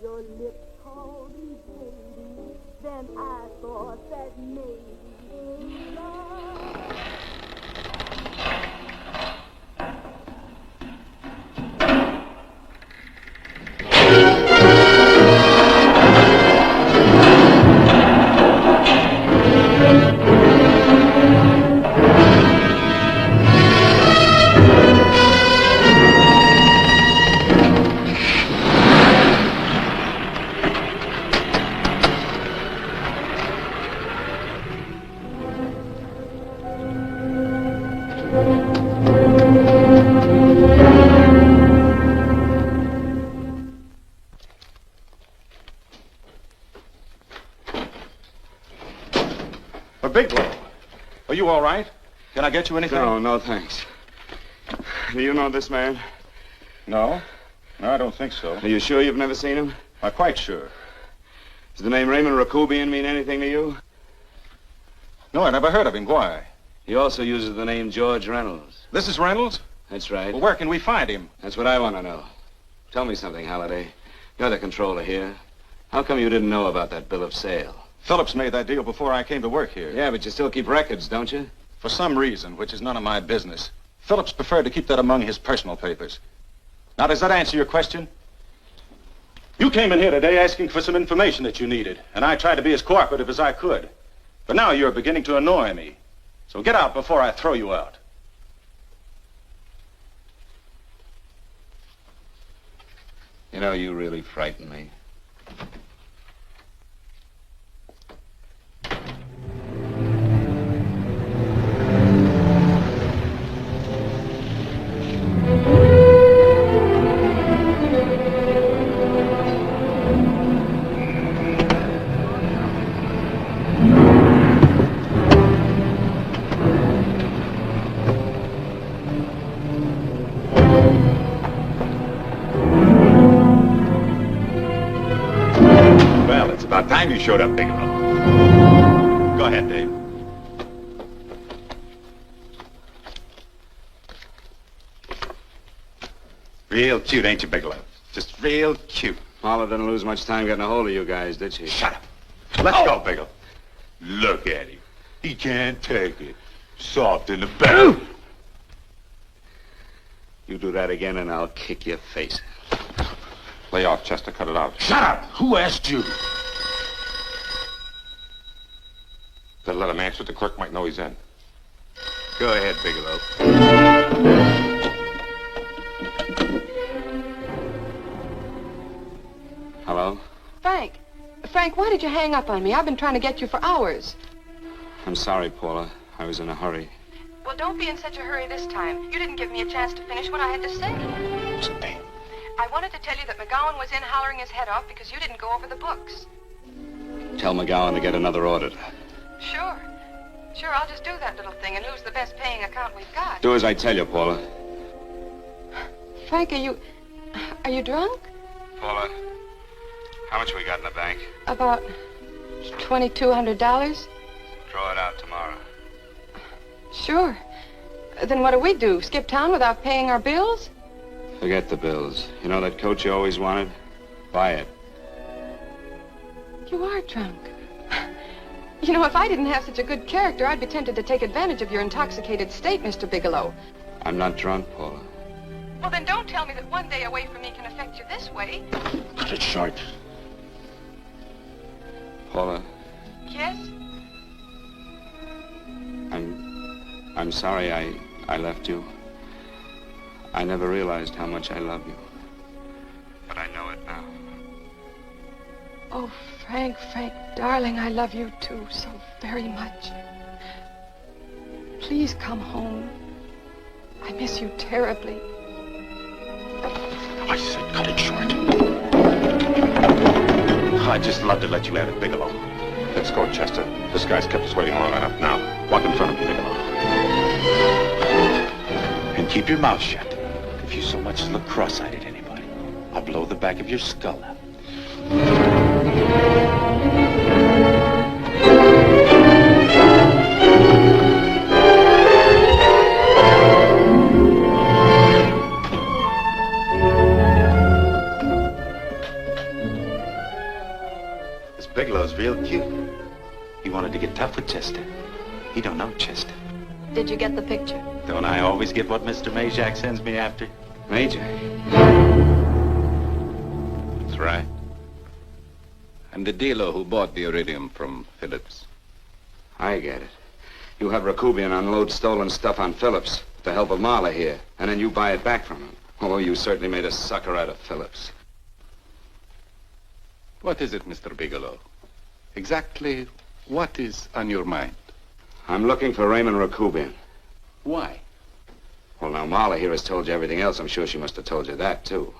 Your lips called me baby, then I thought that maybe love. Mr. Bigelow. Are you all right? Can I get you anything? No, thanks. Do you know this man? No. No, I don't think so. Are you sure you've never seen him? I'm quite sure. Does the name Raymond Rakubian mean anything to you? No, I never heard of him. Why? He also uses the name George Reynolds. This is Reynolds? That's right. Well, where can we find him? That's what I want to know. Tell me something, Halliday. You're the controller here. How come you didn't know about that bill of sale? Phillips made that deal before I came to work here. Yeah, but you still keep records, don't you? For some reason, which is none of my business, Phillips preferred to keep that among his personal papers. Now, does that answer your question? You came in here today asking for some information that you needed, and I tried to be as cooperative as I could. But now you're beginning to annoy me. So get out before I throw you out. You know, you really frighten me. About time you showed up, Bigelow. Go ahead, Dave. Real cute, ain't you, Bigelow? Just real cute. Paula didn't lose much time getting a hold of you guys, did she? Shut up. Let's go, Bigelow. Look at him. He can't take it. Soft in the back. You do that again and I'll kick your face. Lay off, Chester. Cut it out. Shut up! Who asked you? Better let him answer. The clerk might know he's in. Go ahead, Bigelow. Hello? Frank. Frank, why did you hang up on me? I've been trying to get you for hours. I'm sorry, Paula. I was in a hurry. Well, don't be in such a hurry this time. You didn't give me a chance to finish what I had to say. Listen, Dave. I wanted to tell you that McGowan was in hollering his head off because you didn't go over the books. Tell McGowan to get another auditor. Sure. Sure, I'll just do that little thing and lose the best paying account we've got. Do as I tell you, Paula. Frank, are you drunk? Paula, how much we got in the bank? About $2,200. Draw it out tomorrow. Sure. Then what do? Skip town without paying our bills? Forget the bills. You know that coat you always wanted? Buy it. You are drunk. You know, if I didn't have such a good character, I'd be tempted to take advantage of your intoxicated state, Mr. Bigelow. I'm not drunk, Paula. Well, then don't tell me that one day away from me can affect you this way. Cut it short. Paula, Yes? I'm sorry I left you. I never realized how much I love you. But I know it now. Oh, Frank, darling, I love you too so very much. Please come home. I miss you terribly. I said cut it short. I'd just love to let you have it, Bigelow. Let's go, Chester. This guy's kept us waiting long enough now. Walk in front of me, Bigelow. And keep your mouth shut. If you so much as look cross-eyed at anybody, I'll blow the back of your skull out. This Bigelow's real cute. He wanted to get tough with Chester. He don't know Chester. Did you get the picture? Don't I always get what Mr. Majak sends me after? Major? That's right. I'm the dealer who bought the iridium from Phillips. I get it. You have Rakubian unload stolen stuff on Phillips with the help of Marla here, and then you buy it back from him. Oh, you certainly made a sucker out of Phillips. What is it, Mr. Bigelow? Exactly what is on your mind? I'm looking for Raymond Rakubian. Why? Well, now, Marla here has told you everything else. I'm sure she must have told you that, too.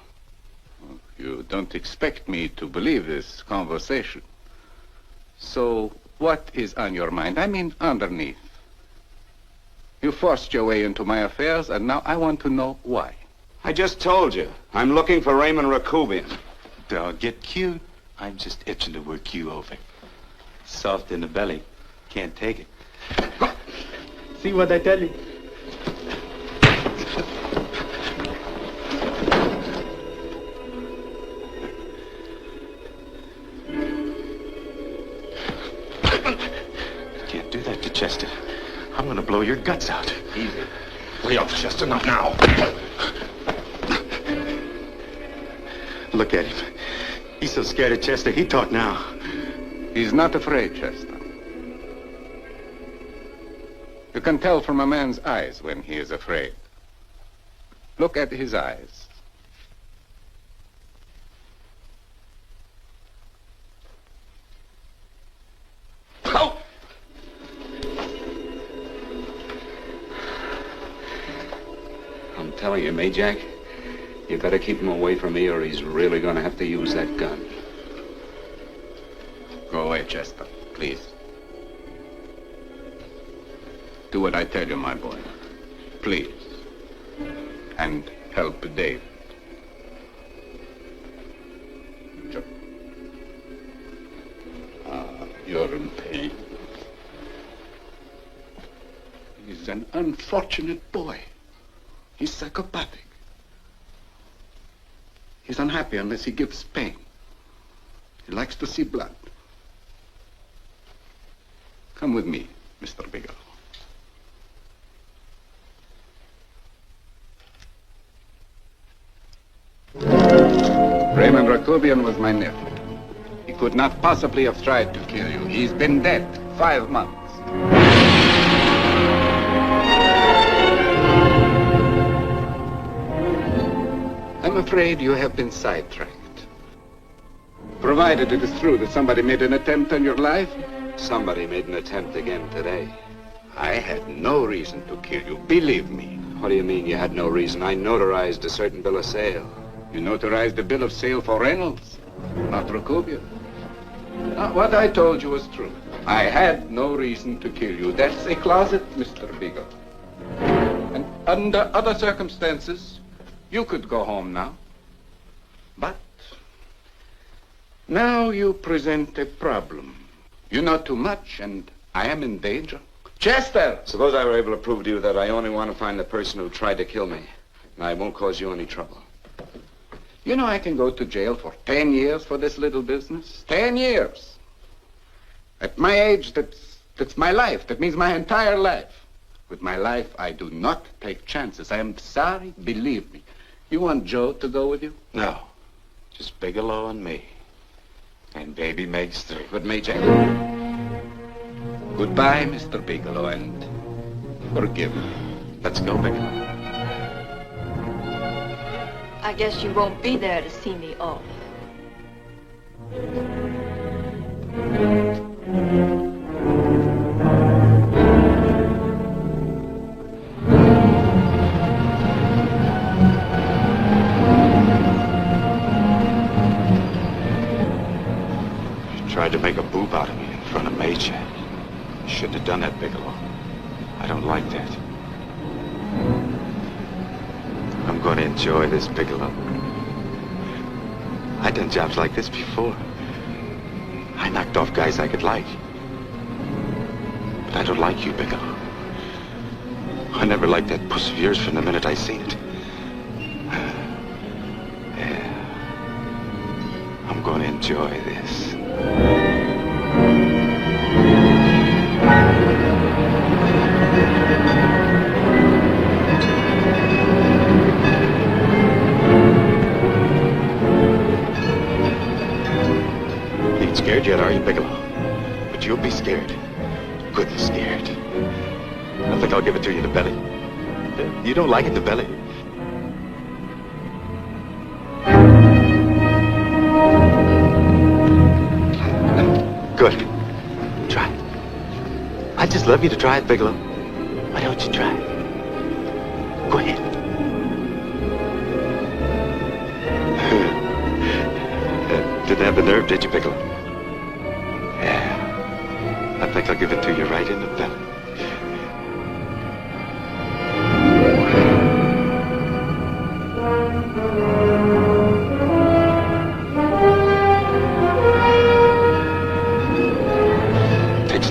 You don't expect me to believe this conversation. So, What is on your mind? I mean, underneath. You forced your way into my affairs, and now I want to know why. I just told you. I'm looking for Raymond Rakubian. Don't get cute. I'm just itching to work you over. Soft in the belly. Can't take it. See what I tell you? Can't do that to Chester. I'm gonna blow your guts out. Easy. Lay off, Chester, not now. Look at him. He's so scared of Chester, he talk now. He's not afraid, Chester. You can tell from a man's eyes when he is afraid. Look at his eyes. Oh! I'm telling you, Majak, you gotta keep him away from me or he's really gonna have to use that gun. Go away, Chester, please. Do what I tell you, my boy. Please. And help Dave. You're in pain. He's an unfortunate boy. He's psychopathic. He's unhappy unless he gives pain. He likes to see blood. Come with me, Mr. Bigelow. Raymond Rakubian was my nephew. He could not possibly have tried to kill you. He's been dead 5 months. I'm afraid you have been sidetracked. Provided it is true that somebody made an attempt on your life. Somebody made an attempt again today. I had no reason to kill you, believe me. What do you mean you had no reason? I notarized a certain bill of sale. You notarized the bill of sale for Reynolds, not Rakubian. What I told you was true. I had no reason to kill you. That's a closet, Mr. Bigelow. And under other circumstances, you could go home now. But now you present a problem. You know too much, and I am in danger. Chester! Suppose I were able to prove to you that I only want to find the person who tried to kill me, and I won't cause you any trouble. You know I can go to jail for 10 years for this little business. 10 years. At my age, that's my life. That means my entire life. With my life, I do not take chances. I am sorry, believe me. You want Joe to go with you? No. Just Bigelow and me. And baby Meg's through. But Major, goodbye, Mr. Bigelow, and forgive me. Let's go, Bigelow. I guess you won't be there to see me off. You tried to make a boob out of me in front of Major. You shouldn't have done that, Bigelow. I don't like that. I'm going to enjoy this, Bigelow. I've done jobs like this before. I knocked off guys I could like. But I don't like you, Bigelow. I never liked that puss of yours from the minute I seen it. Yeah. I'm going to enjoy this. Scared yet, are you, Bigelow? But you'll be scared. Good and scared. I think I'll give it to you in the belly. You don't like it in the belly? Good. Try it. I'd just love you to try it, Bigelow. Why don't you try it? Go ahead. Didn't have the nerve, did you, Bigelow? think I'll give it to you right in the belly.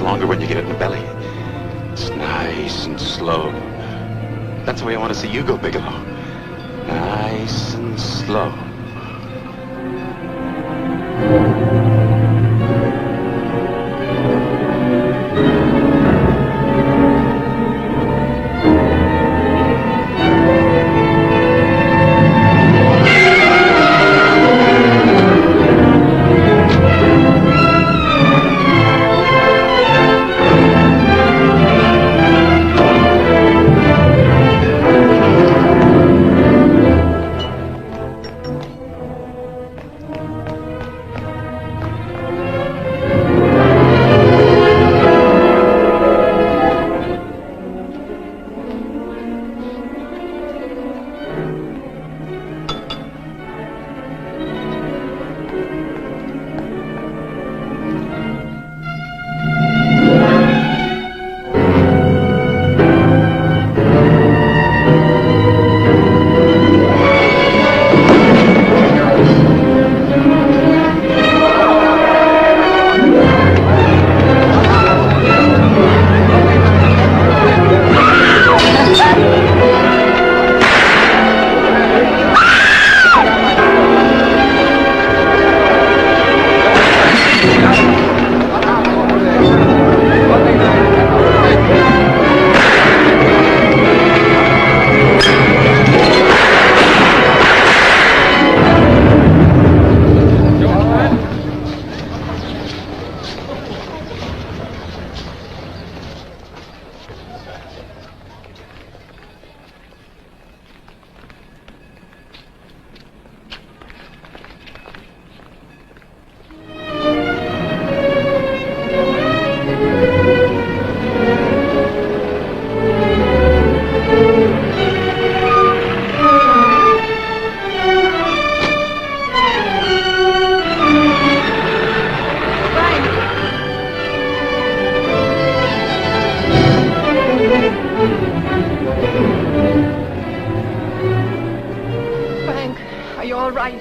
Longer when you get it in the belly. It's nice and slow. That's the way I want to see you go, Bigelow. Nice and slow.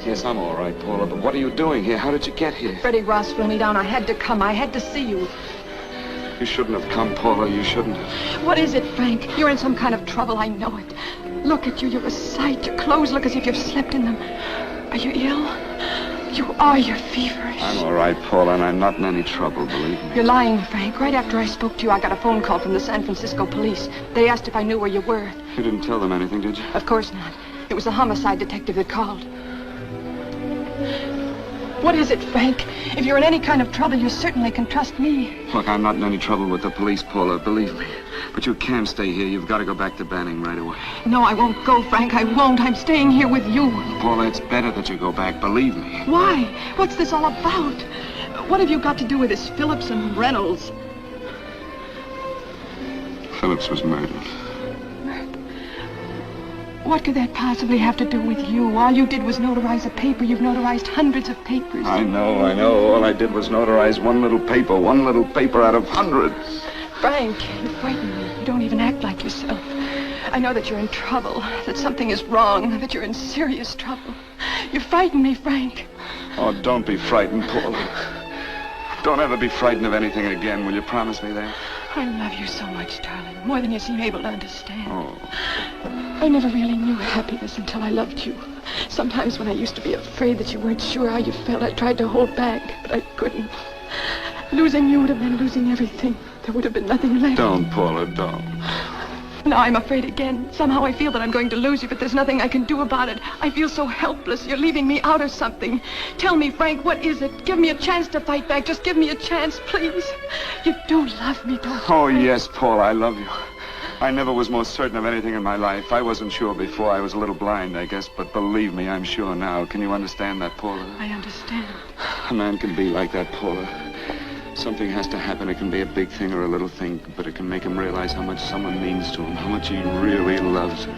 Yes, I'm all right, Paula, but what are you doing here? How did you get here? Freddie Ross flew me down. I had to come. I had to see you. You shouldn't have come, Paula. You shouldn't have. What is it, Frank? You're in some kind of trouble. I know it. Look at you. You're a sight. Your clothes look as if you've slept in them. Are you ill? You are. You're feverish. I'm all right, Paula, and I'm not in any trouble, believe me. You're lying, Frank. Right after I spoke to you, I got a phone call from the San Francisco police. They asked if I knew where you were. You didn't tell them anything, did you? Of course not. It was the homicide detective that called. What is it, Frank? If you're in any kind of trouble, you certainly can trust me. Look, I'm not in any trouble with the police, Paula, believe me. But you can't stay here. You've got to go back to Banning right away. No, I won't go, Frank. I won't. I'm staying here with you. Paula, it's better that you go back, believe me. Why? What's this all about? What have you got to do with this Phillips and Reynolds? Phillips was murdered. What could that possibly have to do with you? All you did was notarize a paper. You've notarized hundreds of papers. I know. All I did was notarize one little paper out of hundreds. Frank, you frighten me. You don't even act like yourself. I know that you're in trouble, that something is wrong, that you're in serious trouble. You frighten me, Frank. Oh, don't be frightened, Paula. Don't ever be frightened of anything again. Will you promise me that? I love you so much, darling. More than you seem able to understand. Oh. I never really knew happiness until I loved you. Sometimes when I used to be afraid that you weren't sure how you felt, I tried to hold back, but I couldn't. Losing you would have meant losing everything. There would have been nothing left. Don't, Paula, don't. Now I'm afraid again. Somehow I feel that I'm going to lose you, but there's nothing I can do about it. I feel so helpless. You're leaving me out of something. Tell me, Frank, what is it? Give me a chance to fight back. Just give me a chance, please. You do love me, don't you? Oh, yes, Paula, I love you. I never was more certain of anything in my life. I wasn't sure before. I was a little blind, I guess, but believe me, I'm sure now. Can you understand that, Paula? I understand. A man can be like that, Paula. Something has to happen. It can be a big thing or a little thing, but it can make him realize how much someone means to him, how much he really loves her.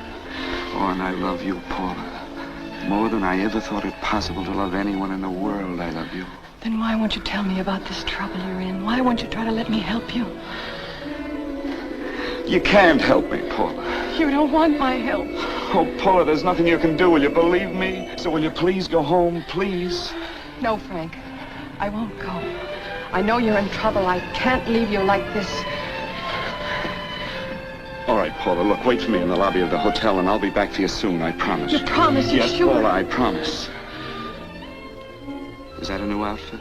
Oh, and I love you, Paula. More than I ever thought it possible to love anyone in the world, I love you. Then why won't you tell me about this trouble you're in? Why won't you try to let me help you? You can't help me, Paula. You don't want my help. Oh, Paula, there's nothing you can do. Will you believe me? So will you please go home, please? No, Frank. I won't go. I know you're in trouble. I can't leave you like this. All right, Paula, look, wait for me in the lobby of the hotel, and I'll be back for you soon, I promise. You promise? You're yes, sure? Paula, I promise. Is that a new outfit?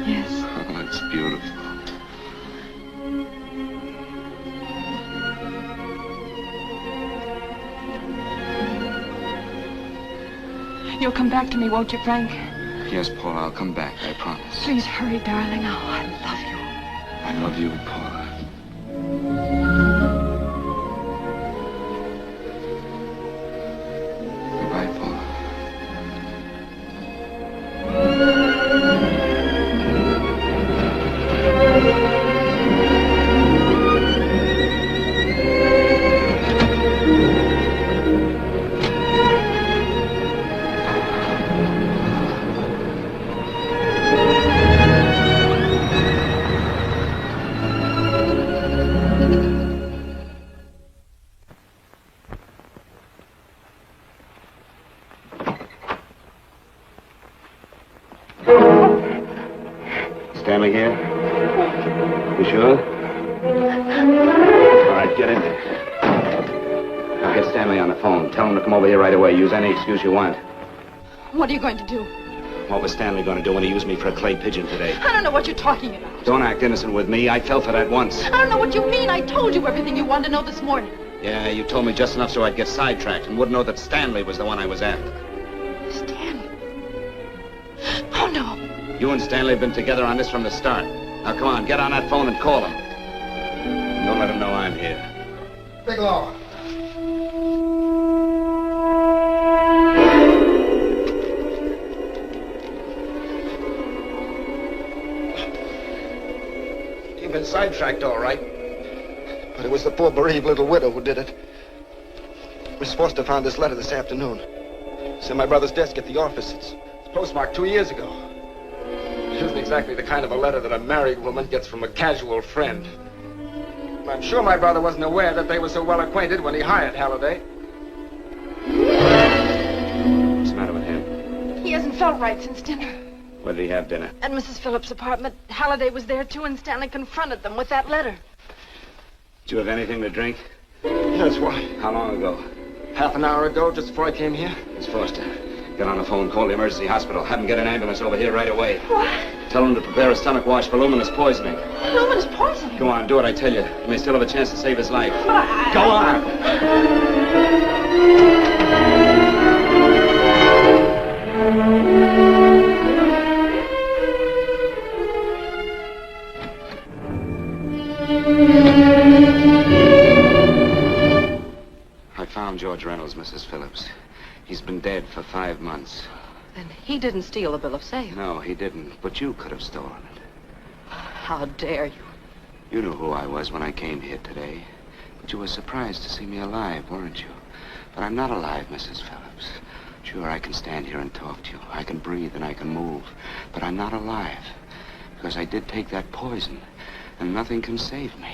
Yes. Oh, it's beautiful. You'll come back to me, won't you, Frank? Yes, Paula, I'll come back, I promise. Please hurry, darling. Oh, I love you. I love you, Paula. Goodbye, Paula. Stanley here? You sure? All right, get in there. Now get Stanley on the phone. Tell him to come over here right away. Use any excuse you want. What are you going to do? What was Stanley going to do when he used me for a clay pigeon today? I don't know what you're talking about. Don't act innocent with me. I fell for that once. I don't know what you mean. I told you everything you wanted to know this morning. Yeah, you told me just enough so I'd get sidetracked and wouldn't know that Stanley was the one I was after. Stanley? Oh, no. You and Stanley have been together on this from the start. Now, come on, get on that phone and call him. Don't let him know I'm here. Bigelow. You've been sidetracked, all right. But it was the poor bereaved little widow who did it. Miss Foster found this letter this afternoon. It's in my brother's desk at the office. It's postmarked 2 years ago. It isn't exactly the kind of a letter that a married woman gets from a casual friend. I'm sure my brother wasn't aware that they were so well acquainted when he hired Halliday. What's the matter with him? He hasn't felt right since dinner. Where did he have dinner? At Mrs. Phillips' apartment, Halliday was there, too, and Stanley confronted them with that letter. Did you have anything to drink? Yes, why? How long ago? Half an hour ago, just before I came here. Miss Foster, get on the phone, call the emergency hospital. Have them get an ambulance over here right away. What? Tell them to prepare a stomach wash for luminous poisoning. Luminous poisoning? Go on, do what I tell you. You may still have a chance to save his life. But Go on! I found George Reynolds, Mrs. Phillips. He's been dead for 5 months. Then he didn't steal the bill of sale. No, he didn't. But you could have stolen it. How dare you? You knew who I was when I came here today. But you were surprised to see me alive, weren't you? But I'm not alive, Mrs. Phillips. Sure, I can stand here and talk to you. I can breathe and I can move. But I'm not alive. Because I did take that poison. And nothing can save me.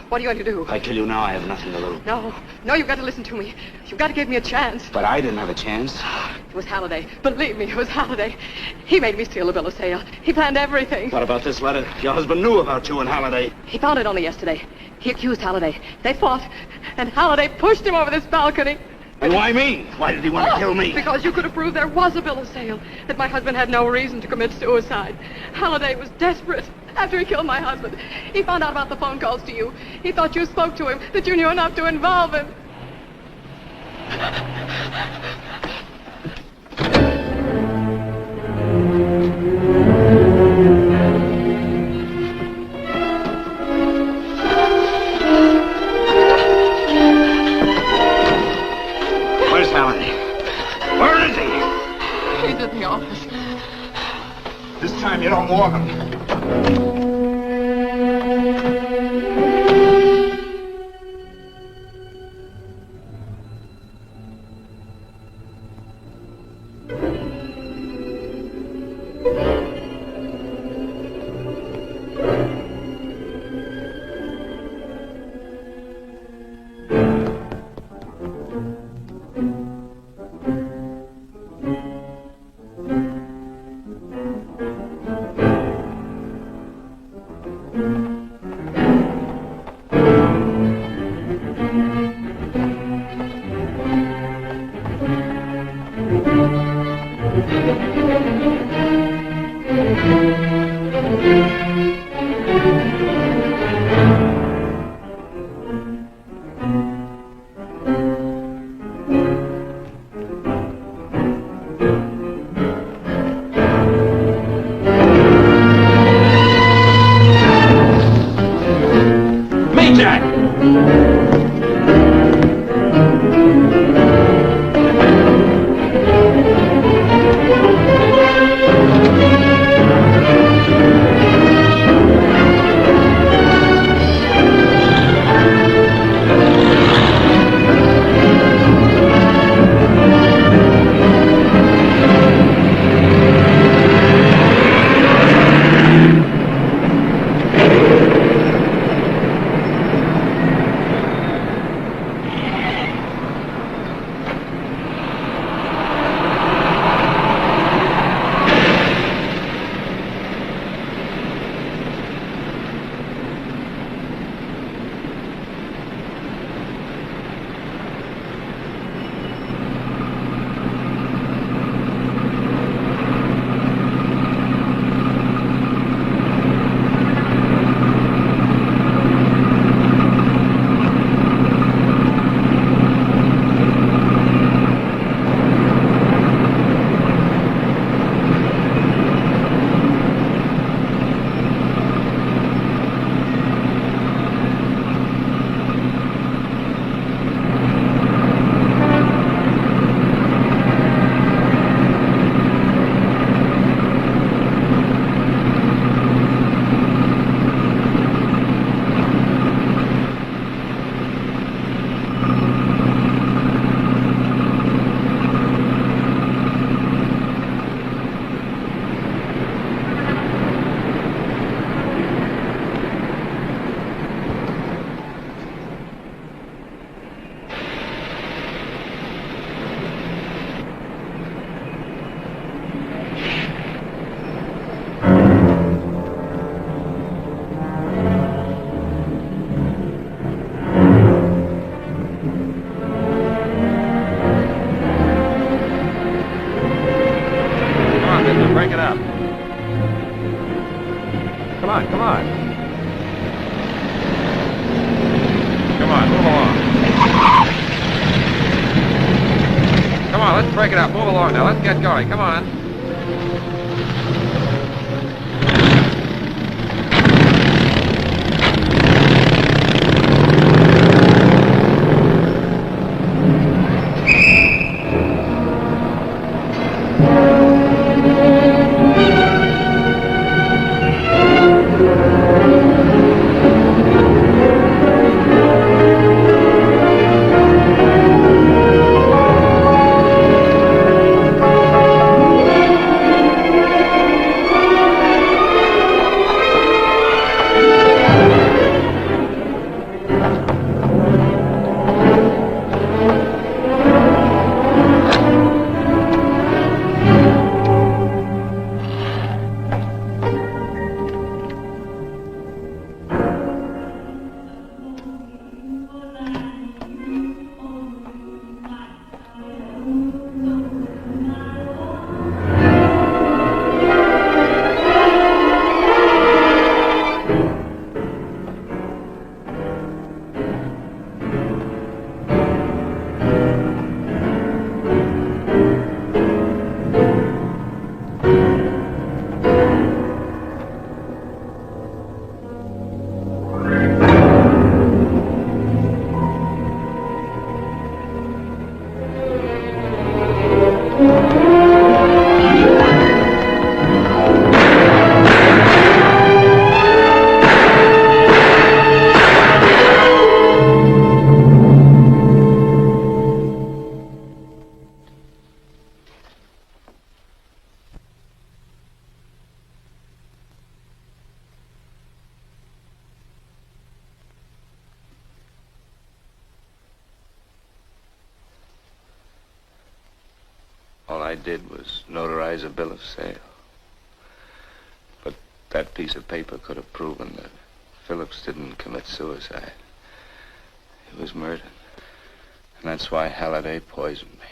What are you going to do? I tell you now, I have nothing to lose. No, you've got to listen to me. You've got to give me a chance. But I didn't have a chance. It was Halliday. Believe me, it was Halliday. He made me steal the bill of sale. He planned everything. What about this letter? Your husband knew about you and Halliday. He found it only yesterday. He accused Halliday. They fought, and Halliday pushed him over this balcony. And why me? Why did he want to kill me? Because you could have proved there was a bill of sale, that my husband had no reason to commit suicide. Halliday was desperate. After he killed my husband, he found out about the phone calls to you. He thought you spoke to him, that you knew enough to involve him. Where's Halliday? Where is he? He's in the office. This time you don't walk him. Break it up. Move along now. Let's get going. Come on. All I did was notarize a bill of sale. But that piece of paper could have proven that Phillips didn't commit suicide. He was murdered. And that's why Halliday poisoned me.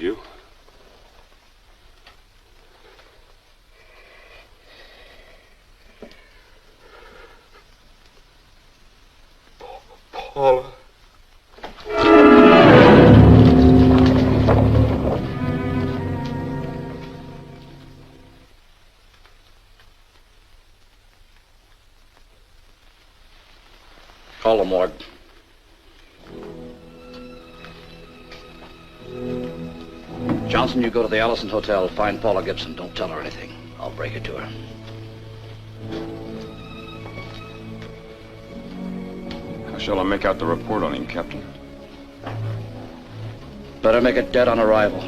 you? Paula. Call the morgue. Johnson, you go to the Allison Hotel, find Paula Gibson. Don't tell her anything. I'll break it to her. How shall I make out the report on him, Captain? Better make it dead on arrival.